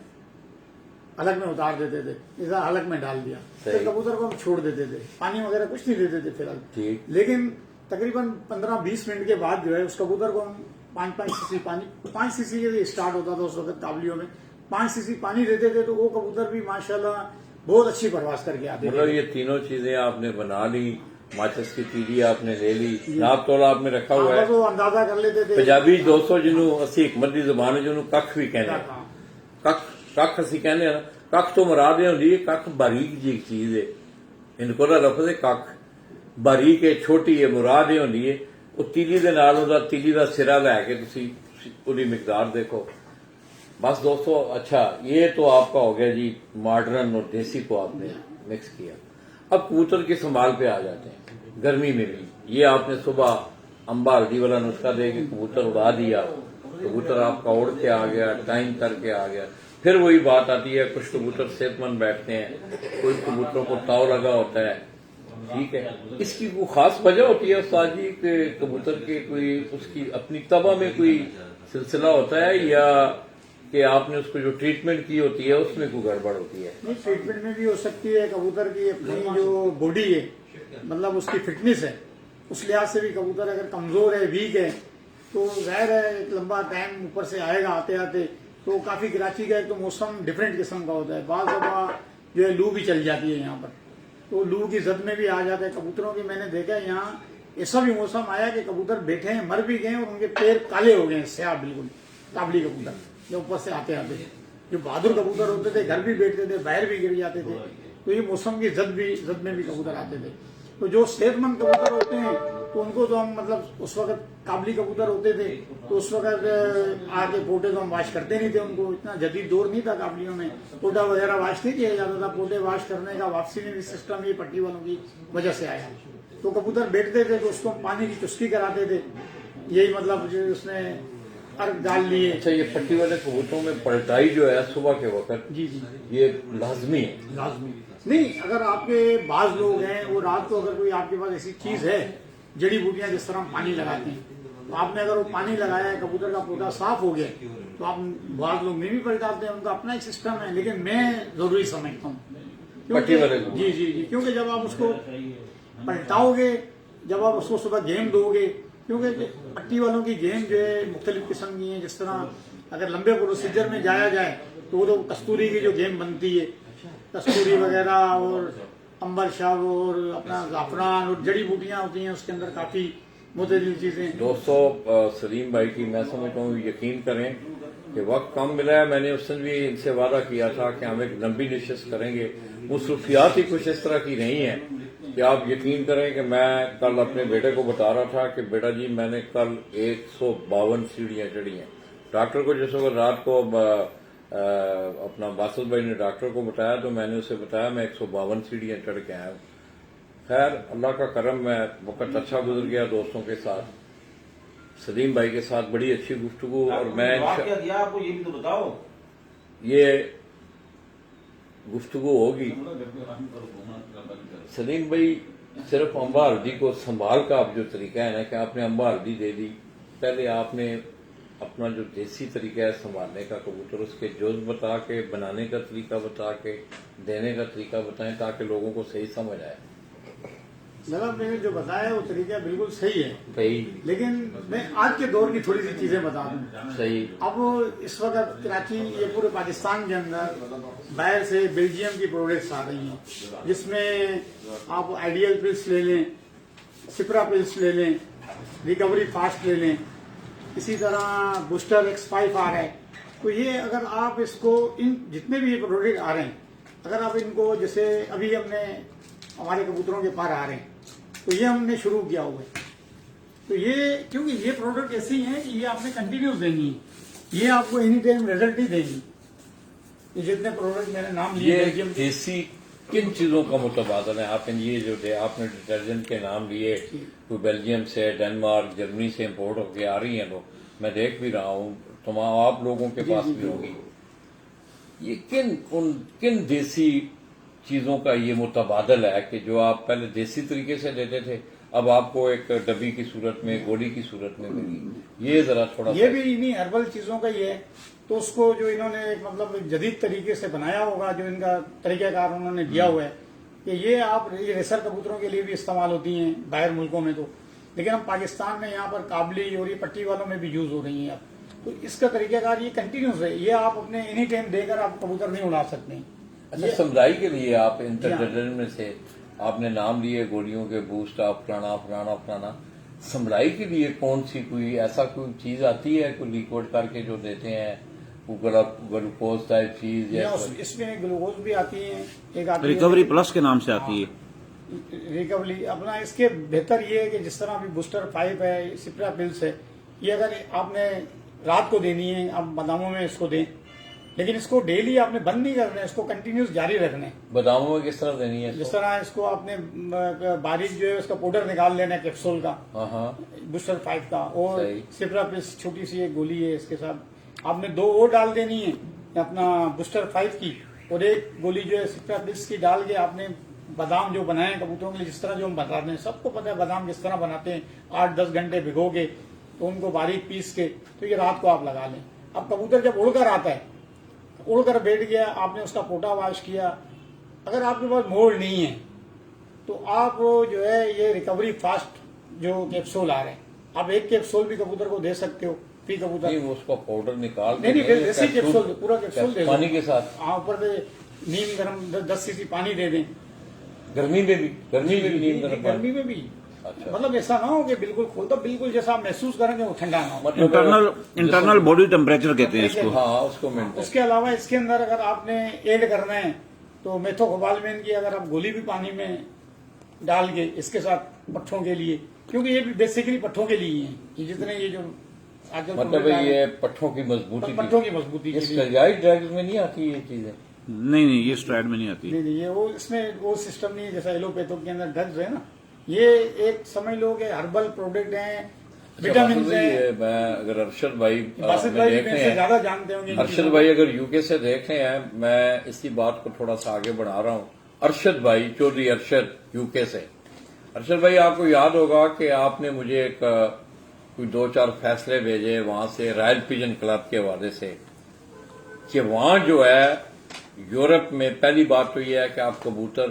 اتار دیتے تھے, جیسا حلق میں ڈال دیا. پھر کبوتر کو ہم چھوڑ دیتے تھے, پانی وغیرہ کچھ نہیں دیتے تھے فی الحال. ٹھیک. لیکن تقریباً 15-20 منٹ کے بعد جو ہے اس کبوتر کو ہم 5 cc پانی 5 cc کے اسٹارٹ ہوتا تھا اس وقت تابلیوں میں 5 cc پانی دیتے تھے تو وہ کبوتر بھی ماشاءاللہ بہت اچھی پرواز کر کے آتے تھے. مطلب یہ تینوں چیزیں آپ نے بنا لی, ماچس کی تیلی آپ نے لے لی, ناپ تولا آپ نے رکھا ہوا ہے. وہ اندازہ کر لیتے تھے. پنجابی دوستوں جنہوں اسی حکمت دی زبان جنہوں ککھ بھی کہنے ہیں, ککھ اسی کہنے ہیں. ککھ تو مراد یہ ہوندی ہے ککھ باریک جی چیز ہے, ہندکو دا لفظ ہے ککھ باریک ہے چھوٹی ہے. مراد یہ ہوندی ہے وہ تیلی دے نال دا تیلی دا سرا لے کے تسی اودی مقدار دیکھو بس. دوستو اچھا یہ تو آپ کا ہو گیا جی ماڈرن اور دیسی کو آپ نے مکس کیا. اب کبوتر کے سنبھال پہ آ جاتے ہیں. گرمی میں بھی یہ آپ نے صبح امبا ہلدی والا نسخہ دے کے کبوتر اڑا دیا, کبوتر آپ کا اڑ کے آ گیا, ٹائم کر کے آ گیا. پھر وہی بات آتی ہے کچھ کبوتر صحت مند بیٹھتے ہیں, کوئی کبوتروں کو تاؤ لگا ہوتا ہے. ٹھیک ہے, اس کی کوئی خاص وجہ ہوتی ہے استاد جی کہ کبوتر کے کوئی اس کی اپنی طبع میں کوئی سلسلہ ہوتا ہے یا کہ آپ نے اس کو جو ٹریٹمنٹ کی ہوتی ہے اس میں کوئی گڑبڑ ہوتی ہے؟ نہیں ٹریٹمنٹ میں بھی ہو سکتی ہے. کبوتر کی اپنی جو باڈی ہے مطلب اس کی فٹنس ہے اس لحاظ سے بھی کبوتر اگر کمزور ہے ویک ہے تو ظاہر ہے ایک لمبا ٹائم اوپر سے آئے گا آتے آتے تو کافی کراچی کا ایک تو موسم ڈفرینٹ قسم کا ہوتا ہے. بعض دفعہ جو ہے لو بھی چل جاتی ہے یہاں پر تو لو کی زد میں بھی آ جاتا ہے کبوتروں کی. میں نے دیکھا یہاں ایسا بھی موسم آیا کہ کبوتر بیٹھے ہیں مر بھی گئے اور ان کے پیر کالے ہو گئے ہیں سیاہ بالکل. تابلی کبوتر جو اوپر سے آتے آتے جو بہادر کبوتر ہوتے تھے گھر بھی بیٹھتے تھے باہر بھی گر جاتے تھے تو یہ موسم کی زد میں بھی کبوتر آتے تھے. تو جو صحت مند کبوتر ہوتے ہیں تو ان کو تو ہم مطلب اس وقت کابلی کبوتر ہوتے تھے تو اس وقت آ کے پوٹے تو ہم واش کرتے نہیں تھے. ان کو اتنا جدید دور نہیں تھا کابلیوں میں, پوٹا وغیرہ واش نہیں کیا جاتا تھا. پوٹے واش کرنے کا واپسی میں بھی سسٹم یہ پٹی والوں کی وجہ سے آیا. تو کبوتر بیٹھتے تھے تو اس کو پانی کی چسکی کراتے تھے. یہی مطلب جو اس نے ارگ ڈال لیے. اچھا یہ پٹی والے کبوتروں میں پلٹائی جو ہے صبح کے وقت جی یہ لازمی ہے؟ لازمی نہیں. اگر آپ کے بعض لوگ ہیں وہ رات کو اگر کوئی آپ کے پاس ایسی چیز ہے جڑی بوٹیاں جس طرح ہم پانی لگاتے ہیں تو آپ نے اگر وہ پانی لگایا ہے کبوتر کا پوٹا صاف ہو گیا تو آپ بعض لوگ میں بھی پلٹاتے ہیں. ان کا اپنا ایک سسٹم ہے لیکن میں ضروری سمجھتا ہوں پٹی والے جی کیونکہ جب آپ اس کو پلٹاؤ گے جب آپ اس کو صبح گیم دو گے کیونکہ پٹی والوں کی گیم جو ہے مختلف قسم کی ہیں. جس طرح اگر لمبے پروسیجر میں جایا جائے تو وہ تو کستوری کی جو گیم بنتی ہے کستوری وغیرہ اور امبر شاہ اور اپنا زعفران اور جڑی بوٹیاں ہوتی ہیں اس کے اندر کافی متعدد چیزیں. دوستو سلیم بھائی کی میں سمجھتا ہوں یقین کریں کہ وقت کم ملا ہے. میں نے اس دن بھی ان سے وعدہ کیا تھا کہ ہم ایک لمبی نشست کریں گے. مصروفیات ہی کچھ اس طرح کی نہیں ہیں کہ آپ یقین کریں کہ میں کل اپنے بیٹے کو بتا رہا تھا کہ بیٹا جی میں نے کل 152 سیڑھیاں چڑھی ہیں. ڈاکٹر کو جس وقت رات کو اپنا باسط بھائی نے ڈاکٹر کو بتایا تو میں نے اسے بتایا میں 152 سیڑھیاں چڑھ کے آیا ہوں. خیر اللہ کا کرم میں وقت اچھا گزر گیا دوستوں کے ساتھ. سلیم بھائی کے ساتھ بڑی اچھی گفتگو اور میں آپ کو یہ بھی تو بتاؤ یہ گفتگو ہوگی. سلیم بھائی صرف امبا ہلدی کو سنبھال کا اب جو طریقہ ہے نا کہ آپ نے امبا ہلدی دے دی, پہلے آپ نے اپنا جو دیسی طریقہ ہے سنبھالنے کا کبوتر اس کے جوز بتا کے بنانے کا طریقہ بتا کے دینے کا طریقہ بتائیں تاکہ لوگوں کو صحیح سمجھ آئے. جناب میں نے جو بتایا وہ طریقہ بالکل صحیح ہے صحیح, لیکن میں آج کے دور کی تھوڑی سی چیزیں بتا دوں. صحیح. اب اس وقت کراچی یہ پورے پاکستان کے اندر باہر سے بیلجیم کی پروڈکٹس آ رہی ہیں جس میں آپ آئیڈیل پلس لے لیں, سپرا پلس لے لیں, ریکوری فاسٹ لے لیں, اسی طرح بوسٹر X5 آ رہا ہے تو یہ اگر آپ اس کو ان جتنے بھی یہ پروڈکٹ آ رہے ہیں اگر آپ ان کو جیسے ابھی ہم نے ہمارے کبوتروں کے پار آ رہے ہیں تو یہ ہم نے شروع کیا ہوا ہے. تو یہ کیونکہ یہ پروڈکٹ ایسی ہیں کہ یہ آپ نے کنٹینیوس دینی ہے, یہ آپ کو اینی ٹائم ریزلٹ ہی دیں گی. یہ جتنے پروڈکٹ میں نے نام لیے یہ بیلجیم دیسی کن چیزوں کا متبادل ہے؟ آپ نے یہ جو آپ نے ڈٹرجنٹ کے نام لیے, کوئی بیلجیم سے, ڈنمارک, جرمنی سے امپورٹ ہو کے آ رہی ہیں لوگ, میں دیکھ بھی رہا ہوں, تمام آپ لوگوں کے پاس بھی ہوگی. یہ کن دیسی چیزوں کا یہ متبادل ہے کہ جو آپ پہلے دیسی طریقے سے دیتے تھے اب آپ کو ایک ڈبی کی صورت میں, گولی کی صورت میں ملی؟ یہ ذرا تھوڑا یہ بھی انہیں ہربل چیزوں کا ہی ہے. تو اس کو جو انہوں نے ایک مطلب جدید طریقے سے بنایا ہوگا, جو ان کا طریقہ کار انہوں نے دیا ہوا ہے کہ یہ آپ یہ ریسر کبوتروں کے لیے بھی استعمال ہوتی ہیں باہر ملکوں میں, تو لیکن ہم پاکستان میں یہاں پر قابلی اور یہ پٹی والوں میں بھی یوز ہو رہی ہیں اب. تو اس کا طریقہ کار یہ کنٹینیوس ہے, یہ آپ اپنے اینی ٹائم دے کر آپ کبوتر نہیں اڑا سکتے ہیں. اچھا, سمجھائی کے لیے آپ انٹرڈن میں سے آپ نے نام لیے گولیوں کے, بوسٹ آپ فلانا, سمجھائی کے لیے کون سی کوئی ایسا کوئی چیز آتی ہے کوئی لیکوڈ کر کے جو دیتے ہیں, گلوکوز ٹائپ چیز؟ یا اس میں گلوکوز بھی آتی ہے, ایک آتی ہے ریکوری پلس کے نام سے آتی ہے. ریکوری اپنا. اس کے بہتر یہ ہے کہ جس طرح ابھی بوسٹر 5 ہے, سپرا پلس ہے, یہ اگر آپ نے رات کو دینی ہے آپ باداموں میں اس کو دیں, لیکن اس کو ڈیلی آپ نے بند نہیں کرنا ہے, اس کو کنٹینیوس جاری رکھنا ہے. باداموں میں کس طرح دینی ہے؟ جس طرح اس کو آپ نے باریک جو ہے اس کا پاؤڈر نکال لینا ہے کیپسول کا, بوسٹر 5 کا, اور سپرا پلس چھوٹی سی ایک گولی ہے, اس کے ساتھ آپ نے 2 اور ڈال دینی ہے اپنا بوسٹر 5 کی, اور ایک گولی جو ہے سپرا پلس کی ڈال کے آپ نے بادام جو بنائے ہیں کبوتروں کے لیے, جس طرح جو ہم بتاتے ہیں, سب کو پتہ ہے بادام کس طرح بناتے ہیں, 8-10 گھنٹے بھگو کے تو ان کو باریک پیس کے, تو یہ رات کو آپ لگا لیں. اب کبوتر جب اڑ کر آتا ہے, اڑ کر بیٹھ گیا, آپ نے اس کا پوٹا واش کیا, اگر آپ کے پاس موڑ نہیں ہے تو آپ جو ہے یہ ریکوری فاسٹ جو کیپسول آ رہے ہیں, آپ ایک کیپسول بھی کبوتر کو دے سکتے ہو فی کبوتر. نہیں, اس کا پاؤڈر نکال نہیں, دیسی کیپسول پورا کیپسول دے دو پانی کے ساتھ, اوپر سے نیم گرم 10 cc پانی دے دیں. گرمی میں بھی نیم گرم پانی. گرمی میں بھی اچھا. مطلب ایسا نہ ہو کہ بالکل کھولتا, بالکل جیسا آپ محسوس کریں گے وہ ٹھنڈا نہ ہو. انٹرنل باڈی ٹیمپریچر کہتے ہیں اس کو. ہاں, اس کو مینٹین. اس کے علاوہ اس کے اندر اگر آپ نے ایڈ کرنا ہے تو میتھوکوبالمین کی اگر آپ گولی بھی پانی میں ڈال کے اس کے ساتھ پٹھوں کے لیے, کیونکہ یہ بھی بیسیکلی پٹھوں کے لیے ہیں, یہ جتنے یہ جو مطلب یہ پٹھوں کی مضبوطی, پٹھوں کی مضبوطی کے لیے. ڈرگز میں نہیں آتی یہ چیزیں؟ نہیں, یہ اسٹرائڈ میں نہیں آتی. نہیں, یہ وہ اس میں وہ سسٹم نہیں ہے جیسا ایلوپیتھو کے اندر ڈرگز ہے نا. یہ ایک سمجھ لو کہ ہربل پروڈکٹ ہیں, وٹامنس ہیں. میں اگر ارشد بھائی باسط بھائی میں سے زیادہ جانتے ہوں گے. ارشد بھائی اگر یو کے سے دیکھ رہے ہیں, میں اسی بات کو تھوڑا سا آگے بڑھا رہا ہوں. ارشد بھائی, چودھری ارشد, یو کے سے. ارشد بھائی, آپ کو یاد ہوگا کہ آپ نے مجھے ایک کوئی 2-4 فیصلے بھیجے وہاں سے رائل پیجن کلب کے حوالے سے, کہ وہاں جو ہے یورپ میں پہلی بات تو یہ ہے کہ آپ کبوتر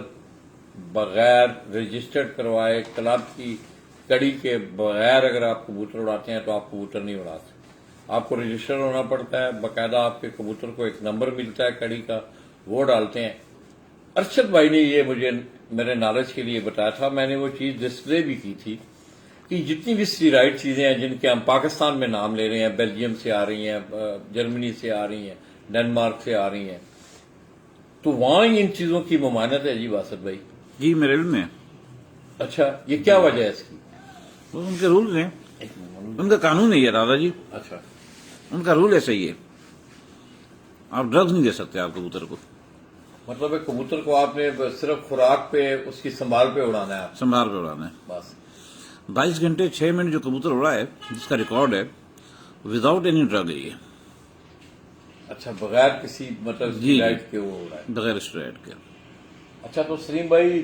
بغیر رجسٹرڈ کروائے کلب کی کڑی کے بغیر اگر آپ کبوتر اڑاتے ہیں تو آپ کبوتر نہیں اڑا سکتے. آپ کو رجسٹر ہونا پڑتا ہے, باقاعدہ آپ کے کبوتر کو ایک نمبر ملتا ہے کڑی کا, وہ ڈالتے ہیں. ارشد بھائی نے یہ مجھے میرے نالج کے لیے بتایا تھا, میں نے وہ چیز ڈسپلے بھی کی تھی کہ جتنی بھی اسٹیرائڈ چیزیں ہیں جن کے ہم پاکستان میں نام لے رہے ہیں, بیلجیم سے آ رہی ہیں, جرمنی سے آ رہی ہیں, ڈنمارک سے آ رہی ہیں, تو وہاں ان چیزوں کی ممانعت ہے جی باسط بھائی؟ جی, میرے علم میں. اچھا, یہ کیا وجہ ہے اس کی؟ ان کے رولز ہیں, ان کا قانون ہے یہ راجا جی, اچھا, ان کا رول ایسا ہی ہے. آپ ڈرگز نہیں دے سکتے آپ کبوتر کو. مطلب ہے کبوتر کو آپ نے صرف خوراک پہ, اس کی سنبھال پہ اڑانا ہے, آپ سنبھال پہ اڑانا ہے بس. 22 گھنٹے 6 منٹ جو کبوتر اڑا ہے جس کا ریکارڈ ہے وداؤٹ اینی ڈرگ ہے یہ. اچھا, بغیر کسی مطلب اسٹیرائڈ کے وہ اڑا ہے, بغیر اسٹرائڈ کے. اچھا, تو سلیم بھائی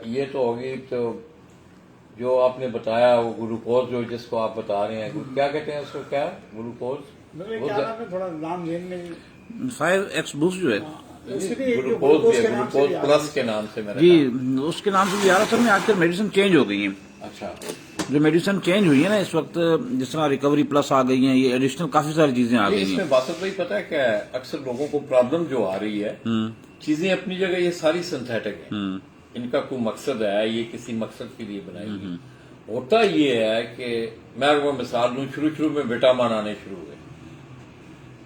یہ تو ہوگی, تو جو آپ نے بتایا وہ گلوکوز جو جس کو آپ بتا رہے ہیں, کیا کہتے ہیں اس کو, کیا گلوکوز؟ تھوڑا نام ذہن میں 5X بوسٹ جو ہے گلوکوز پلس کے نام سے میرا, جی اس کے نام سے بھی آ رہا. سر میں آج کل میڈیسن چینج ہو گئی ہیں. اچھا, جو میڈیسن چینج ہوئی ہے نا اس وقت, جس طرح ریکوری پلس آ گئی ہیں, یہ ایڈیشنل کافی ساری چیزیں آ اس گئی میں ہیں. باسط بھائی پتہ ہے کیا ہے, اکثر لوگوں کو پرابلم جو آ رہی ہے, چیزیں اپنی جگہ یہ ساری سنتھیٹک ہیں, ان کا کوئی مقصد ہے, یہ کسی مقصد کے لیے بنائی گئی. ہوتا یہ ہے کہ میں اگر مثال دوں, شروع میں وٹامن آنے شروع ہوئے,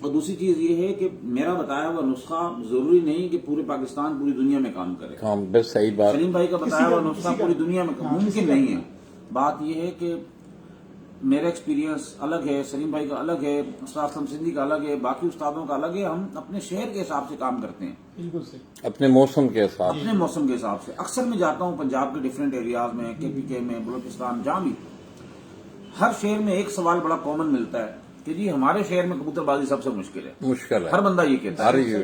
اور دوسری چیز یہ ہے کہ میرا بتایا ہوا نسخہ ضروری نہیں کہ پورے پاکستان پوری دنیا میں کام کرے. ہاں بس صحیح بات. سلیم بھائی کا بتایا ہوا نسخہ پوری دنیا میں ممکن نہیں ہے. بات یہ ہے کہ میرا ایکسپیرینس الگ ہے، سلیم بھائی کا الگ ہے، استاد اسلم سندھی کا الگ ہے، باقی استادوں کا الگ ہے. ہم اپنے شہر کے حساب سے کام کرتے ہیں، بالکل صحیح. اپنے موسم کے ساتھ. اپنے موسم کے حساب سے. اکثر میں جاتا ہوں پنجاب کے ڈفرینٹ ایریاز میں، کے پی کے میں، بلوچستان، جہاں بھی، ہر شہر میں ایک سوال بڑا کامن ملتا ہے کہ جی ہمارے شہر میں کبوتر بازی سب سے مشکل ہے. مشکل ہے. ہر بندہ یہ کہتا ہے.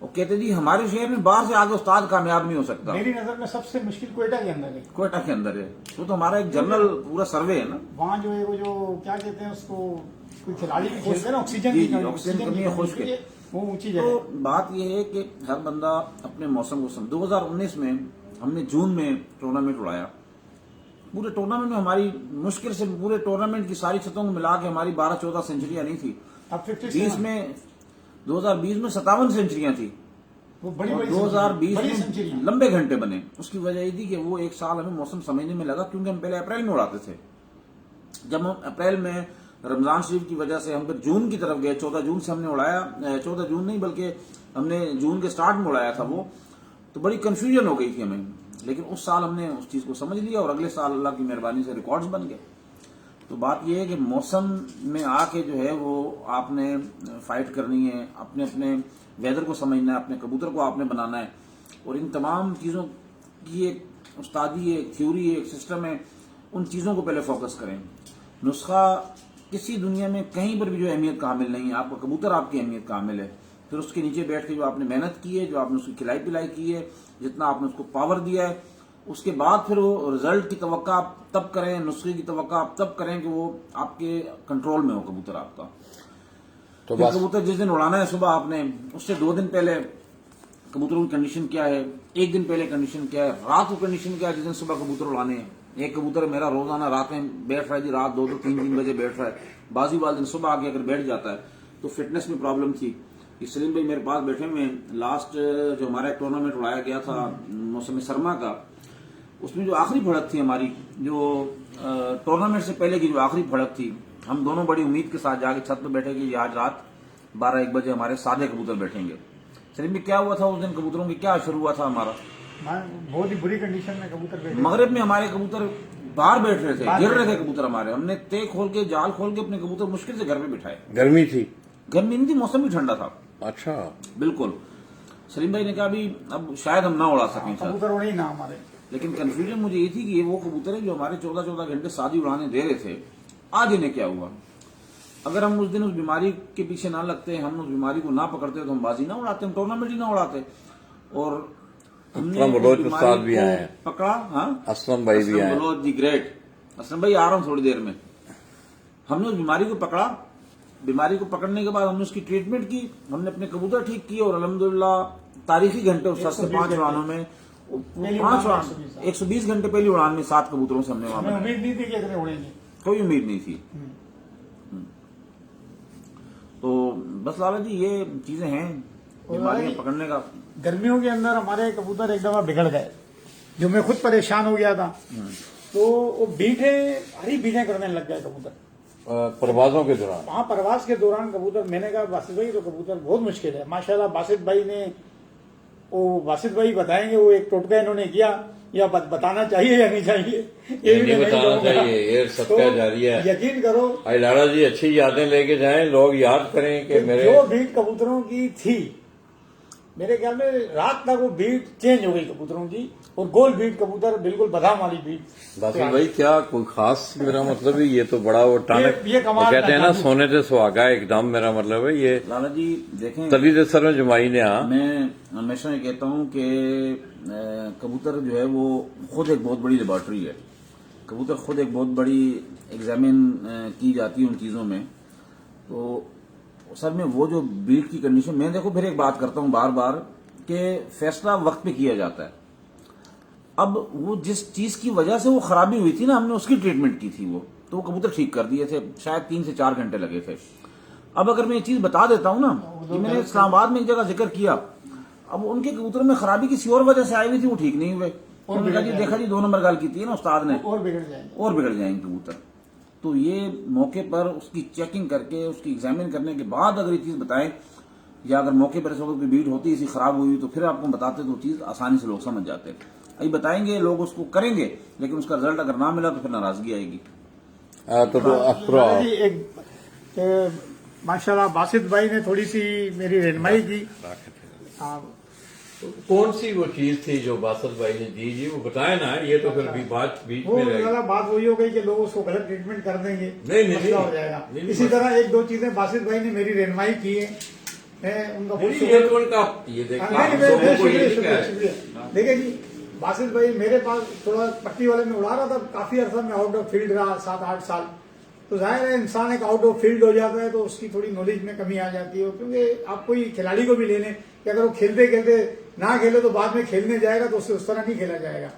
وہ کہتے جی ہمارے شہر میں باہر سے آگے استاد کامیاب نہیں ہو سکتا. میری نظر میں سب سے مشکل کوئٹہ کے اندر ہے. کوئٹہ کے اندر ہے. وہ تو ہمارا ایک جنرل پورا سروے ہے نا. وہاں جو ہے وہ جو کیا کہتے ہیں اس کو، کوئی کھلاڑی بھی کھیلتے ہیں نا، آکسیجن جی کی جی آکسیجن کمی ہے، خشک ہے. وہ اونچی جگہ. تو بات یہ ہے کہ ہر بندہ اپنے موسم کو 2019 میں ہم نے جون میں ٹورنامنٹ اڑایا. پورے ٹورنامنٹ میں ہماری مشکل سے پورے ٹورنامنٹ کی ساری سطحوں کو ملا کے ہماری 12-14 سینچریاں نہیں تھی. اب 2020 میں 57 سینچریاں تھی. وہ بڑی اور بڑی 2020 بڑی میں سینچریاں. لمبے گھنٹے بنے. اس کی وجہ یہ تھی کہ وہ ایک سال ہمیں موسم سمجھنے میں لگا، کیونکہ ہم پہلے اپریل میں اڑاتے تھے. جب ہم اپریل میں رمضان شریف کی وجہ سے ہم پھر جون کی طرف گئے، 14 جون سے ہم نے اڑایا. 14 جون نہیں بلکہ ہم نے جون کے سٹارٹ میں اڑایا تھا وہ. تو بڑی کنفیوژن ہو گئی تھی ہمیں، لیکن اس سال ہم نے اس چیز کو سمجھ لیا اور اگلے سال اللہ کی مہربانی سے ریکارڈز بن گئے. تو بات یہ ہے کہ موسم میں آ کے جو ہے وہ آپ نے فائٹ کرنی ہے، اپنے اپنے ویدر کو سمجھنا ہے، اپنے کبوتر کو آپ نے بنانا ہے. اور ان تمام چیزوں کی ایک استادی ہے، ایک تھیوری ہے، ایک سسٹم ہے. ان چیزوں کو پہلے فوکس کریں. نسخہ کسی دنیا میں کہیں پر بھی جو اہمیت کا حامل نہیں ہے. آپ کا کبوتر آپ کی اہمیت کا حامل ہے. پھر اس کے نیچے بیٹھ کے جو آپ نے محنت کی ہے، جو آپ نے اس کی کھلائی پلائی کی ہے، جتنا آپ نے اس کو پاور دیا ہے، اس کے بعد پھر وہ رزلٹ کی توقع آپ تب کریں، نسخے کی توقع آپ تب کریں کہ وہ آپ کے کنٹرول میں ہو کبوتر آپ کا. تو پھر بس کبوتر جس دن اڑانا ہے صبح آپ نے اس سے 2 دن پہلے کبوتروں کی کنڈیشن کیا ہے، 1 دن پہلے کنڈیشن کیا ہے، رات کو کنڈیشن کیا ہے جس دن صبح کبوتر اڑانے ہیں. ایک کبوتر میرا روزانہ رات میں بیٹھ رہا ہے جی، رات 2-3 بجے بیٹھ رہا ہے. بازی والے دن صبح آ کے اگر بیٹھ جاتا ہے تو فٹنس میں پرابلم تھی. سلیم بھائی میرے پاس بیٹھے ہوئے، لاسٹ جو ہمارا ایک ٹورنامنٹ اڑایا گیا تھا موسم سرما کا، اس میں جو آخری بھڑک تھی ہماری، جو ٹورنامنٹ سے پہلے کی جو آخری بھڑک تھی، ہم دونوں بڑی امید کے ساتھ جا کے چھت پہ بیٹھے کہ آج رات 12-1 بجے ہمارے سادے کبوتر بیٹھیں گے. سلیم بھائی کیا ہوا تھا اس دن کبوتروں کی کیا اثر ہوا تھا ہمارا؟ بہت ہی بری کنڈیشن میں کبوتر بیٹھے. مغرب میں ہمارے کبوتر باہر بیٹھ رہے تھے، گر رہے تھے کبوتر ہمارے. ہم نے تے کھول کے جال کھول کے اپنے کبوتر مشکل سے گھر پہ بٹھائے. گرمی تھی؟ گرمی نہیں تھی، موسم بھی ٹھنڈا تھا. اچھا بالکل. سلیم بھائی نے کہا بھی اب شاید ہم نہ اڑا سکیں سر. کبوتر اڑے ہی نہ ہمارے. لیکن کنفیوژن مجھے یہ تھی کہ یہ وہ کبوتر ہے جو ہمارے 14 گھنٹے شادی اڑانے دے رہے تھے. آج انہیں کیا ہوا؟ اگر ہم اس دن اس بیماری کے پیچھے نہ لگتے، ہم اس بیماری کو نہ پکڑتے تو ہم بازی نہ اڑاتے، ہم ٹورنامنٹ ہی نہ اڑاتے. اور ہم نے بلوچ استاد بھی آئے ہیں، پکڑا. ہاں اسلم بھائی بھی آئے. بلوچ جی گریٹ. اسلم بھائی آ رہا ہوں تھوڑی دیر میں. ہم نے اس بیماری کو پکڑا. بیماری کو پکڑنے کے بعد ہم نے اس کی ٹریٹمنٹ کی، ہم نے اپنے کبوتر ٹھیک کیے اور الحمدللہ تاریخی گھنٹے اس 5 اڑانوں میں 120 گھنٹے پہلی اڑان میں 7 کبوتروں سے ہم نے وہاں ہمیں امید نہیں تھی کہ اتنے اڑیں گے. کوئی امید نہیں تھی. تو بس لالا جی یہ چیزیں ہیں بیماریاں پکڑنے کا. گرمیوں کے اندر ہمارے کبوتر ایک دفعہ بگڑ گئے، جو میں خود پریشان ہو گیا تھا. تو وہ ہری بیٹیں کرنے لگ گئے کبوتر پروازوں کے دوران. وہاں پرواز کے دوران کبوتر. میں نے کہا باسط بھائی تو کبوتر بہت مشکل ہے. ماشاءاللہ باسط بھائی نے، وہ باسط بھائی بتائیں گے وہ ایک ٹوٹکا انہوں نے کیا، یا بتانا چاہیے یا نہیں چاہیے یہ بھی نہیں بتانا چاہیے، یہ صدقہ جاریہ ہے. یقین کرو لالا جی اچھی یادیں لے کے جائیں، لوگ یاد کریں کہ میرے جو بھیڑ کبوتروں کی تھی، میرے خیال میں رات تک وہ بھیڑ چینج ہو گئی کبوتروں کی، اور گول بھیڑ کبوتر بالکل بادام والی بھیڑ. باسط بھائی کیا کوئی خاص؟ میرا مطلب ہے یہ تو بڑا وہ ٹانک یہ کمال کہتے ہیں نا، سونے سے سہاگا ایک دم. میرا مطلب ہے یہ لالا جی دیکھیں، تلی دے سر میں جمائی نے. ہاں میں ہمیشہ یہ کہتا ہوں کہ کبوتر جو ہے وہ خود ایک بہت بڑی لیبارٹری ہے. کبوتر خود ایک بہت بڑی ایگزامن کی جاتی ہے ان چیزوں میں. تو سر میں وہ جو بیٹ کی کنڈیشن، میں دیکھو پھر ایک بات کرتا ہوں بار بار کہ فیصلہ وقت پہ کیا جاتا ہے. اب وہ جس چیز کی وجہ سے وہ خرابی ہوئی تھی نا، ہم نے اس کی ٹریٹمنٹ کی تھی، تو وہ کبوتر ٹھیک کر دیے تھے. شاید 3 سے 4 گھنٹے لگے تھے. اب اگر میں یہ چیز بتا دیتا ہوں نا کہ میں نے اسلام آباد میں ایک جگہ ذکر کیا، اب ان کے کبوتروں میں خرابی کسی اور وجہ سے آئی ہوئی تھی، وہ ٹھیک نہیں ہوئے. انہوں نے کہا جی دیکھا جی 2 نمبر گال کی تھی نا استاد نے، اور بگڑ جائیں گے. اور بگڑ جائیں گے کبوتر. تو یہ موقع پر اس کی چیکنگ کر کے اس کی ایگزامن کرنے کے بعد اگر یہ چیز بتائیں، یا اگر موقع پر اس وقت کوئی بھیڑ ہوتی اسی خراب ہوئی تو پھر آپ کو بتاتے تو چیز آسانی سے لوگ سمجھ جاتے. ابھی بتائیں گے، لوگ اس کو کریں گے، لیکن اس کا رزلٹ اگر نہ ملا تو پھر ناراضگی آئے گی. جی ایک ماشاء اللہ باسط بھائی نے تھوڑی سی میری رہنمائی کی. کون سی وہ چیز تھی جو باسط بھائی نے جی وہ بتایا نا، یہ تو پھر بھی بات بیچ وہ میں رہے گی. بات وہی ہو گئی کہ لوگ اس کو غلط ٹریٹمنٹ کر دیں گے، نہیں، مسئلہ ہو جائے گا. نہیں، اسی طرح ایک دو چیزیں باسط بھائی نے میری رہنمائی کی ہے، ان کا بہت یہ تو ان کا یہ شکریہ. دیکھیں جی باسط بھائی میرے پاس تھوڑا پٹی والے میں اڑا رہا تھا، کافی عرصہ میں آؤٹ آف فیلڈ رہا، 7-8 سال. تو ظاہر ہے انسان ایک آؤٹ آف فیلڈ ہو جاتا ہے تو اس کی تھوڑی نالج میں کمی آ جاتی ہے. کیونکہ آپ کوئی کھلاڑی کو بھی لے لیں کہ اگر وہ کھیلتے کھیلتے نہ کھیلے تو بعد میں کھیلنے جائے گا تو اس طرح نہیں کھیلا جائے گا.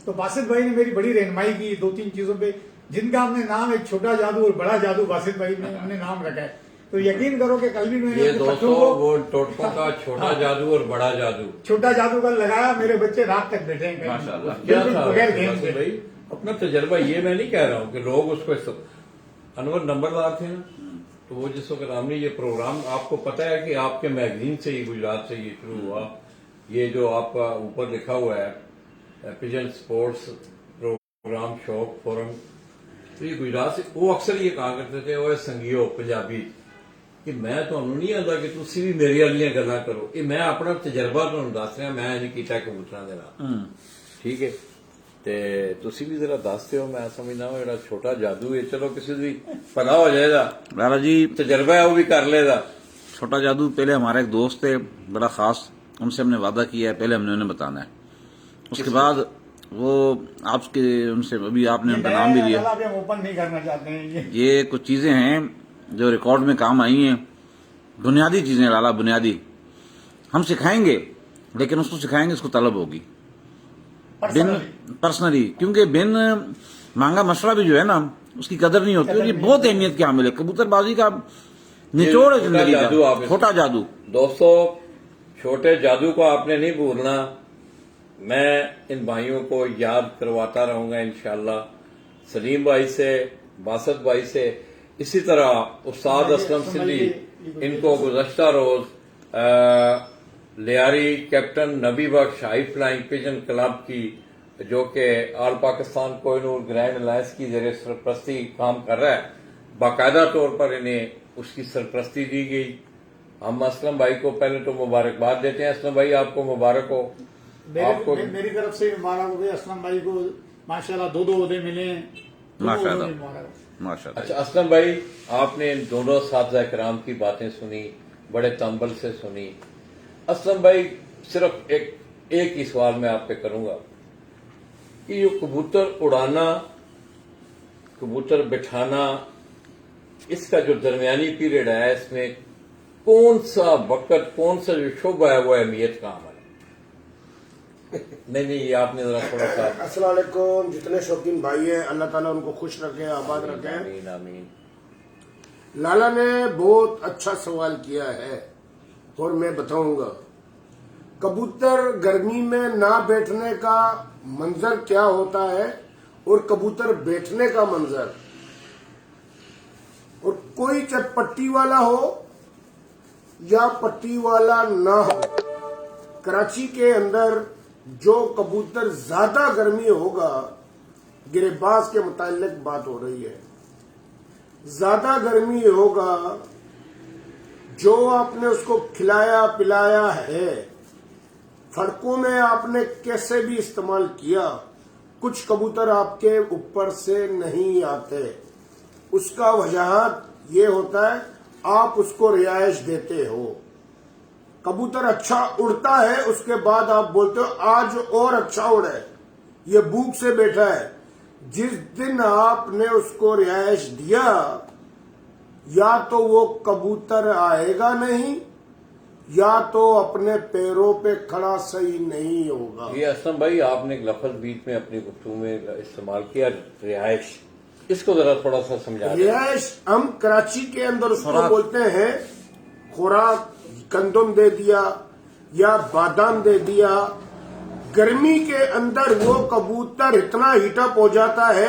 تو باسط بھائی نے میری بڑی رہنمائی کی 2-3 چیزوں پہ، جن کا ہم نے نام ایک چھوٹا جادو اور بڑا جادو باسط بھائی نے ہم نے نام رکھا ہے. تو یقین کرو کہ کل بھی میں نے یہ اپنے دوستوں بچوں کو وہ ٹوٹکوں کا چھوٹا جادو اور بڑا جادو چھوٹا جادو کا لگایا، میرے بچے رات تک بیٹھے ہیں ماشاءاللہ. کیا بالکل تھا بغیر گیم باسط کے. بھائی؟ اپنا تجربہ یہ میں نہیں کہہ رہا ہوں کہ لوگ اس کو انور نمبردار تھے نا، تو وہ جس وقت ہم نے یہ پروگرام، آپ کو پتا ہے کہ آپ کے میگزین سے ہی گجرات سے یہ شروع ہوا. یہ جو آپ کا اوپر لکھا ہوا ہے پیجن سپورٹس پروگرام شوق فورم، تو یہ گجرات سے وہ اکثر یہ کہا کرتے تھے وہ سنگیو پنجابی کہ میں تمہیں نہیں آتا کہ تسی بھی میری والی گلا کرو. یہ میں اپنا تجربہ تمہیں دس رہا، میں نہیں کیتا کبوتراں دے نال. ٹھیک ہے، تے تسی بھی ذرا دستے ہو. میں سمجھنا ہوں جڑا چھوٹا جادو ہے چلو کسی بھی پتا ہو جائے گا، لالا جی تجربہ ہے وہ بھی کر لے گا. چھوٹا جادو پہلے ہمارے ایک دوست تھے بڑا خاص، ان سے ہم نے وعدہ کیا ہے پہلے ہم نے انہیں بتانا ہے. اس کے بعد وہ آپ کے ان سے ابھی آپ نے ان کا نام بھی لیا. ہم اوپن نہیں کرنا چاہتے ہیں. یہ کچھ چیزیں ہیں جو ریکارڈ میں کام آئی ہیں، بنیادی چیزیں لالا، بنیادی. ہم سکھائیں گے لیکن اس کو سکھائیں گے اس کو طلب ہوگی بن پرسنلی، کیونکہ بن مانگا مشورہ بھی جو ہے نا اس کی قدر نہیں ہوتی، اور یہ بہت اہمیت کی حامل ہے. کبوتر بازی کا نچوڑ ہے زندگی کا، چھوٹا جادو. دوستو چھوٹے جادو کو آپ نے نہیں بھولنا. میں ان بھائیوں کو یاد کرواتا رہوں گا انشاءاللہ، سلیم بھائی سے، باسط بھائی سے. اسی طرح استاد اسلم سندھی، ان کو گزشتہ روز لیاری کیپٹن نبی بخش ہائی فلائنگ پیجن کلب کی، جو کہ آل پاکستان کوہ نور گرینڈ الائنس کی زیر سرپرستی کام کر رہا ہے، باقاعدہ طور پر انہیں اس کی سرپرستی دی گئی. ہم اسلم بھائی کو پہلے تو مبارکباد دیتے ہیں. اسلم بھائی آپ کو مبارک ہو. آپ کو میری طرف سے مبارک ہو گئی. اسلم بھائی کو ماشاءاللہ 2 عہدے ملے ہیں. ماشاءاللہ ماشاءاللہ. اچھا اسلم بھائی، آپ نے ان دونوں اساتذہ کرام کی باتیں سنی، بڑے تنبل سے سنی. اسلم بھائی صرف ایک ہی سوال میں آپ پہ کروں گا کہ یہ کبوتر اڑانا، کبوتر بٹھانا، اس کا جو درمیانی پیریڈ ہے اس میں کون سا وقت، کون سا جو شعبہ ہے وہ اہمیت کا عمل ہے؟ نہیں یہ آپ نے ذرا تھوڑا سا. السلام علیکم. جتنے شوقین بھائی ہیں اللہ تعالیٰ ان کو خوش رکھے، آباد رکھے. آمین آمین. لالا نے بہت اچھا سوال کیا ہے اور میں بتاؤں گا. کبوتر گرمی میں نہ بیٹھنے کا منظر کیا ہوتا ہے اور کبوتر بیٹھنے کا منظر، اور کوئی چاہے پٹی والا ہو یا پٹی والا نہ ہو، کراچی کے اندر جو کبوتر زیادہ گرمی ہوگا، گریباز کے متعلق بات ہو رہی ہے، زیادہ گرمی ہوگا، جو آپ نے اس کو کھلایا پلایا ہے، سڑکوں میں آپ نے کیسے بھی استعمال کیا، کچھ کبوتر آپ کے اوپر سے نہیں آتے. اس کا وجہات یہ ہوتا ہے آپ اس کو رہائش دیتے ہو. کبوتر اچھا اڑتا ہے، اس کے بعد آپ بولتے ہو آج اور اچھا اڑے، یہ بھوک سے بیٹھا ہے. جس دن آپ نے اس کو رہائش دیا، یا تو وہ کبوتر آئے گا نہیں، یا تو اپنے پیروں پہ کھڑا صحیح نہیں ہوگا. یہ اسلم بھائی آپ نے ایک لفظ بیچ میں اپنی گفتگو میں استعمال کیا، رہائش. اس کو ذرا تھوڑا سا سمجھا دیں. رہائش ہم کراچی کے اندر اس کو بولتے ہیں خوراک. گندم دے دیا یا بادام دے دیا. گرمی کے اندر وہ کبوتر اتنا ہیٹ اپ ہو جاتا ہے،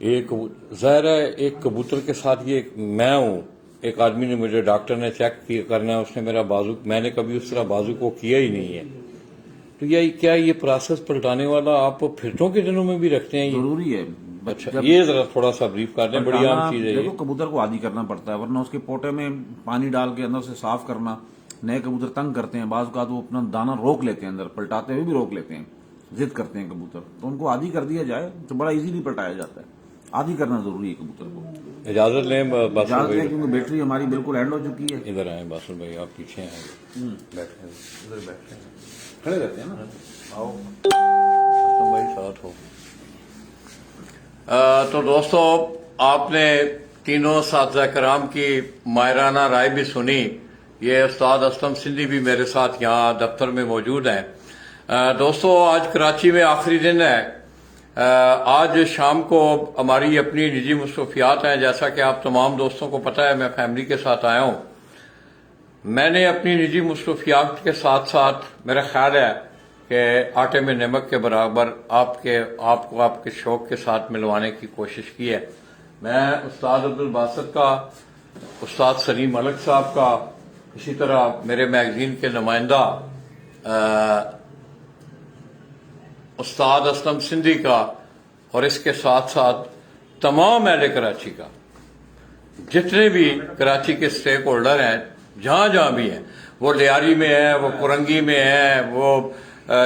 ظاہر ہے ایک کبوتر کے ساتھ یہ میں ہوں، ایک آدمی نے مجھے ڈاکٹر نے چیک کرنا ہے، اس نے میرا بازو، میں نے کبھی اس طرح بازو کو کیا ہی نہیں ہے، تو کیا یہ پروسیس پلٹانے والا آپ پھرتوں کے دنوں میں بھی رکھتے ہیں یہ؟ ضروری ہے. اچھا یہ ذرا تھوڑا سا بریف کر دیں، بڑی عام چیز ہے یہ. دیکھو کبوتر کو عادی کرنا پڑتا ہے، ورنہ اس کے پوٹے میں پانی ڈال کے اندر سے صاف کرنا. نئے کبوتر تنگ کرتے ہیں، بعض اوقات وہ اپنا دانا روک لیتے ہیں، اندر پلٹاتے ہوئے بھی روک لیتے ہیں، ضد کرتے ہیں کبوتر، تو ان کو عادی کر دیا جائے تو بڑا ایزیلی پلٹایا جاتا ہے. عادی کرنا ضروری ہے کبوتر کو. اجازت لیں باسل اجازت بھائی، ہے کیونکہ بیٹری ہماری بالکل اینڈ ہو چکی ہے. ادھر آئیں باسل بھائی، آپ پیچھے آئیں، بیٹھیں ادھر بیٹھیں، کھڑے رہتے ہیں نا. آؤ بھائی ساتھ ہو. تو دوستو آپ نے تینوں اساتذہ کرام کی ماہرانہ رائے بھی سنی. یہ استاد اسلم سندھی بھی میرے ساتھ یہاں دفتر میں موجود ہیں. دوستو آج کراچی میں آخری دن ہے. آج شام کو ہماری اپنی نجی مصروفیات ہیں، جیسا کہ آپ تمام دوستوں کو پتہ ہے میں فیملی کے ساتھ آیا ہوں. میں نے اپنی نجی مصروفیات کے ساتھ ساتھ میرا خیال ہے کہ آٹے میں نمک کے برابر آپ کو آپ کے شوق کے ساتھ ملوانے کی کوشش کی ہے. میں استاد عبدالباسط کا، استاد سلیم ملک صاحب کا، اسی طرح میرے میگزین کے نمائندہ استاد اسلم سندھی کا، اور اس کے ساتھ ساتھ تمام اہل کراچی کا، جتنے بھی کراچی کے سٹیک ہولڈر ہیں جہاں جہاں بھی ہیں، وہ لیاری میں ہیں، وہ کرنگی میں ہیں، وہ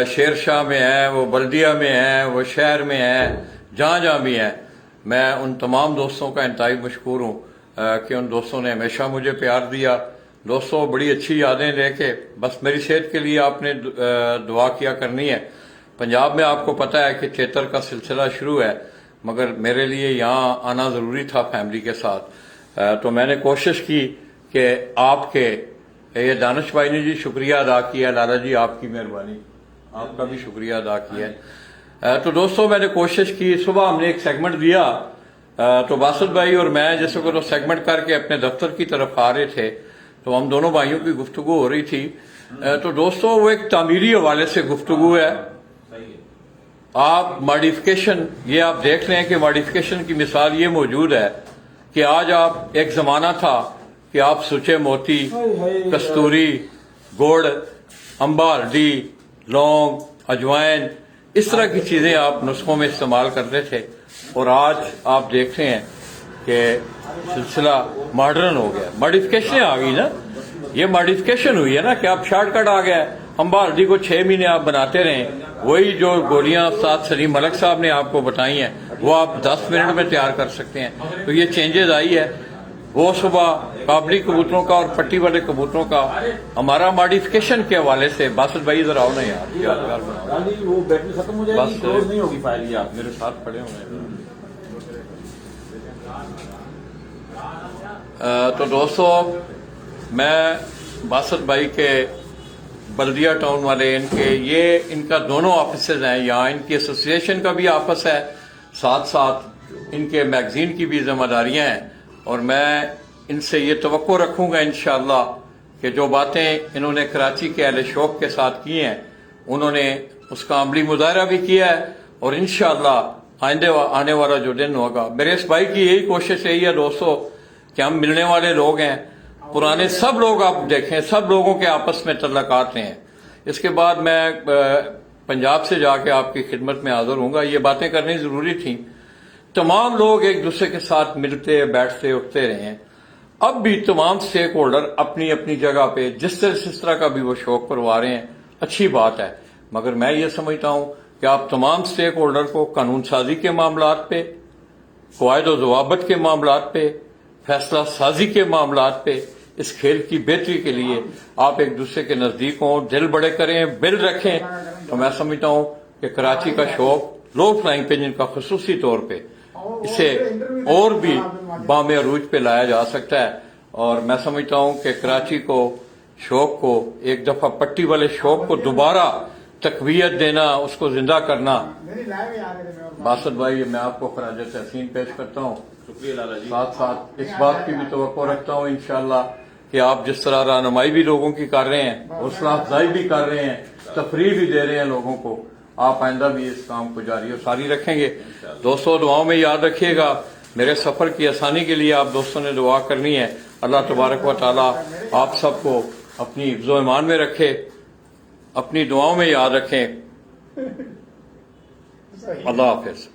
شیر شاہ میں ہیں، وہ بلدیہ میں ہیں، وہ شہر میں ہیں، جہاں جہاں بھی ہیں، میں ان تمام دوستوں کا انتہائی مشکور ہوں کہ ان دوستوں نے ہمیشہ مجھے پیار دیا. دوستوں بڑی اچھی یادیں لے کے، بس میری صحت کے لیے آپ نے دعا کیا کرنی ہے. پنجاب میں آپ کو پتہ ہے کہ چیتر کا سلسلہ شروع ہے، مگر میرے لیے یہاں آنا ضروری تھا فیملی کے ساتھ. تو میں نے کوشش کی کہ آپ کے، یہ دانش بھائی نے جی شکریہ ادا کیا، لالا جی آپ کی مہربانی، آپ کا بھی شکریہ ادا کیا ہے. تو دوستوں میں نے کوشش کی، صبح ہم نے ایک سیگمنٹ دیا، تو باسط بھائی اور میں جیسے کہ سیگمنٹ کر کے اپنے دفتر کی طرف آ رہے تھے، تو ہم دونوں بھائیوں کی گفتگو ہو رہی تھی. تو دوستوں وہ ایک تعمیری حوالے سے گفتگو ہے. آپ ماڈیفکیشن، یہ آپ دیکھ لیں کہ ماڈیفکیشن کی مثال یہ موجود ہے کہ آج آپ، ایک زمانہ تھا کہ آپ سچے موتی، کستوری، گڑ، امبا ہلدی، لونگ، اجوائن، اس طرح کی چیزیں آپ نسخوں میں استعمال کرتے تھے، اور آج آپ دیکھتے ہیں کہ سلسلہ ماڈرن ہو گیا. ماڈیفکیشنیں آ گئی نا، یہ ماڈیفکیشن ہوئی ہے نا کہ آپ شارٹ کٹ آ گیا. امبا ہلدی کو 6 مہینے آپ بناتے رہیں، وہی جو گولیاں استاد سلیم ملک صاحب نے آپ کو بتائی ہیں وہ آپ 10 منٹ میں تیار کر سکتے ہیں. تو یہ چینجز آئی ہے. وہ صبح قابلی کبوتروں کا اور پٹی والے کبوتروں کا ہمارا ماڈیفکیشن کے حوالے سے، باسط بھائی ذرا آؤ نا یادگار بناؤ. وہ بیٹری ختم ہو جائے گی، بس کلوز نہیں ہوگی فائل. آپ میرے ساتھ کھڑے ہوئے ہیں. تو دوستو میں باسط بھائی کے بلدیہ ٹاؤن والے، ان کا دونوں آفیسز ہیں یہاں، ان کی ایسوسیشن کا بھی آفس ہے، ساتھ ساتھ ان کے میگزین کی بھی ذمہ داریاں ہیں. اور میں ان سے یہ توقع رکھوں گا انشاءاللہ کہ جو باتیں انہوں نے کراچی کے اہل شوق کے ساتھ کی ہیں، انہوں نے اس کا عملی مظاہرہ بھی کیا ہے، اور انشاءاللہ آنے والا جو دن ہوگا، میرے اس بھائی کی یہی کوشش یہی ہے دوستو کہ ہم ملنے والے لوگ ہیں. پرانے سب لوگ آپ دیکھیں، سب لوگوں کے آپس میں تعلقات ہیں. اس کے بعد میں پنجاب سے جا کے آپ کی خدمت میں حاضر ہوں گا. یہ باتیں کرنی ضروری تھیں. تمام لوگ ایک دوسرے کے ساتھ ملتے بیٹھتے اٹھتے رہے ہیں. اب بھی تمام سٹیک ہولڈر اپنی اپنی جگہ پہ جس طرح کا بھی وہ شوق پروا رہے ہیں، اچھی بات ہے. مگر میں یہ سمجھتا ہوں کہ آپ تمام سٹیک ہولڈر کو قانون سازی کے معاملات پہ، قواعد و ضوابط کے معاملات پہ، فیصلہ سازی کے معاملات پہ، اس کھیل کی بہتری کے لیے آپ ایک دوسرے کے نزدیک ہوں، دل بڑے کریں، بل رکھیں. تو میں سمجھتا ہوں کہ کراچی کا شوق لو فلائنگ پنجن کا خصوصی طور پہ اسے اور بھی بام عروج پہ لایا جا سکتا ہے. اور میں سمجھتا ہوں کہ کراچی کو، شوق کو ایک دفعہ پٹی والے شوق کو دوبارہ تقویت دینا، اس کو زندہ کرنا. باسط بھائی میں آپ کو خراج تحسین پیش کرتا ہوں. شکریہ لالا جی. ساتھ ساتھ اس بات کی بھی توقع رکھتا ہوں انشاءاللہ کہ آپ جس طرح رہنمائی بھی لوگوں کی کر رہے ہیں، حوصلہ افزائی بھی کر رہے ہیں، تفریح بھی دے رہے ہیں لوگوں کو، آپ آئندہ بھی اس کام کو جاری و ساری رکھیں گے. دوستوں دعاؤں میں یاد رکھیے گا, میرے سفر کی آسانی کے لیے آپ دوستوں نے دعا کرنی ہے. اللہ تبارک و تعالی آپ سب کو اپنی حفظ و ایمان میں رکھے, اپنی دعاؤں میں یاد رکھیں. اللہ حافظ.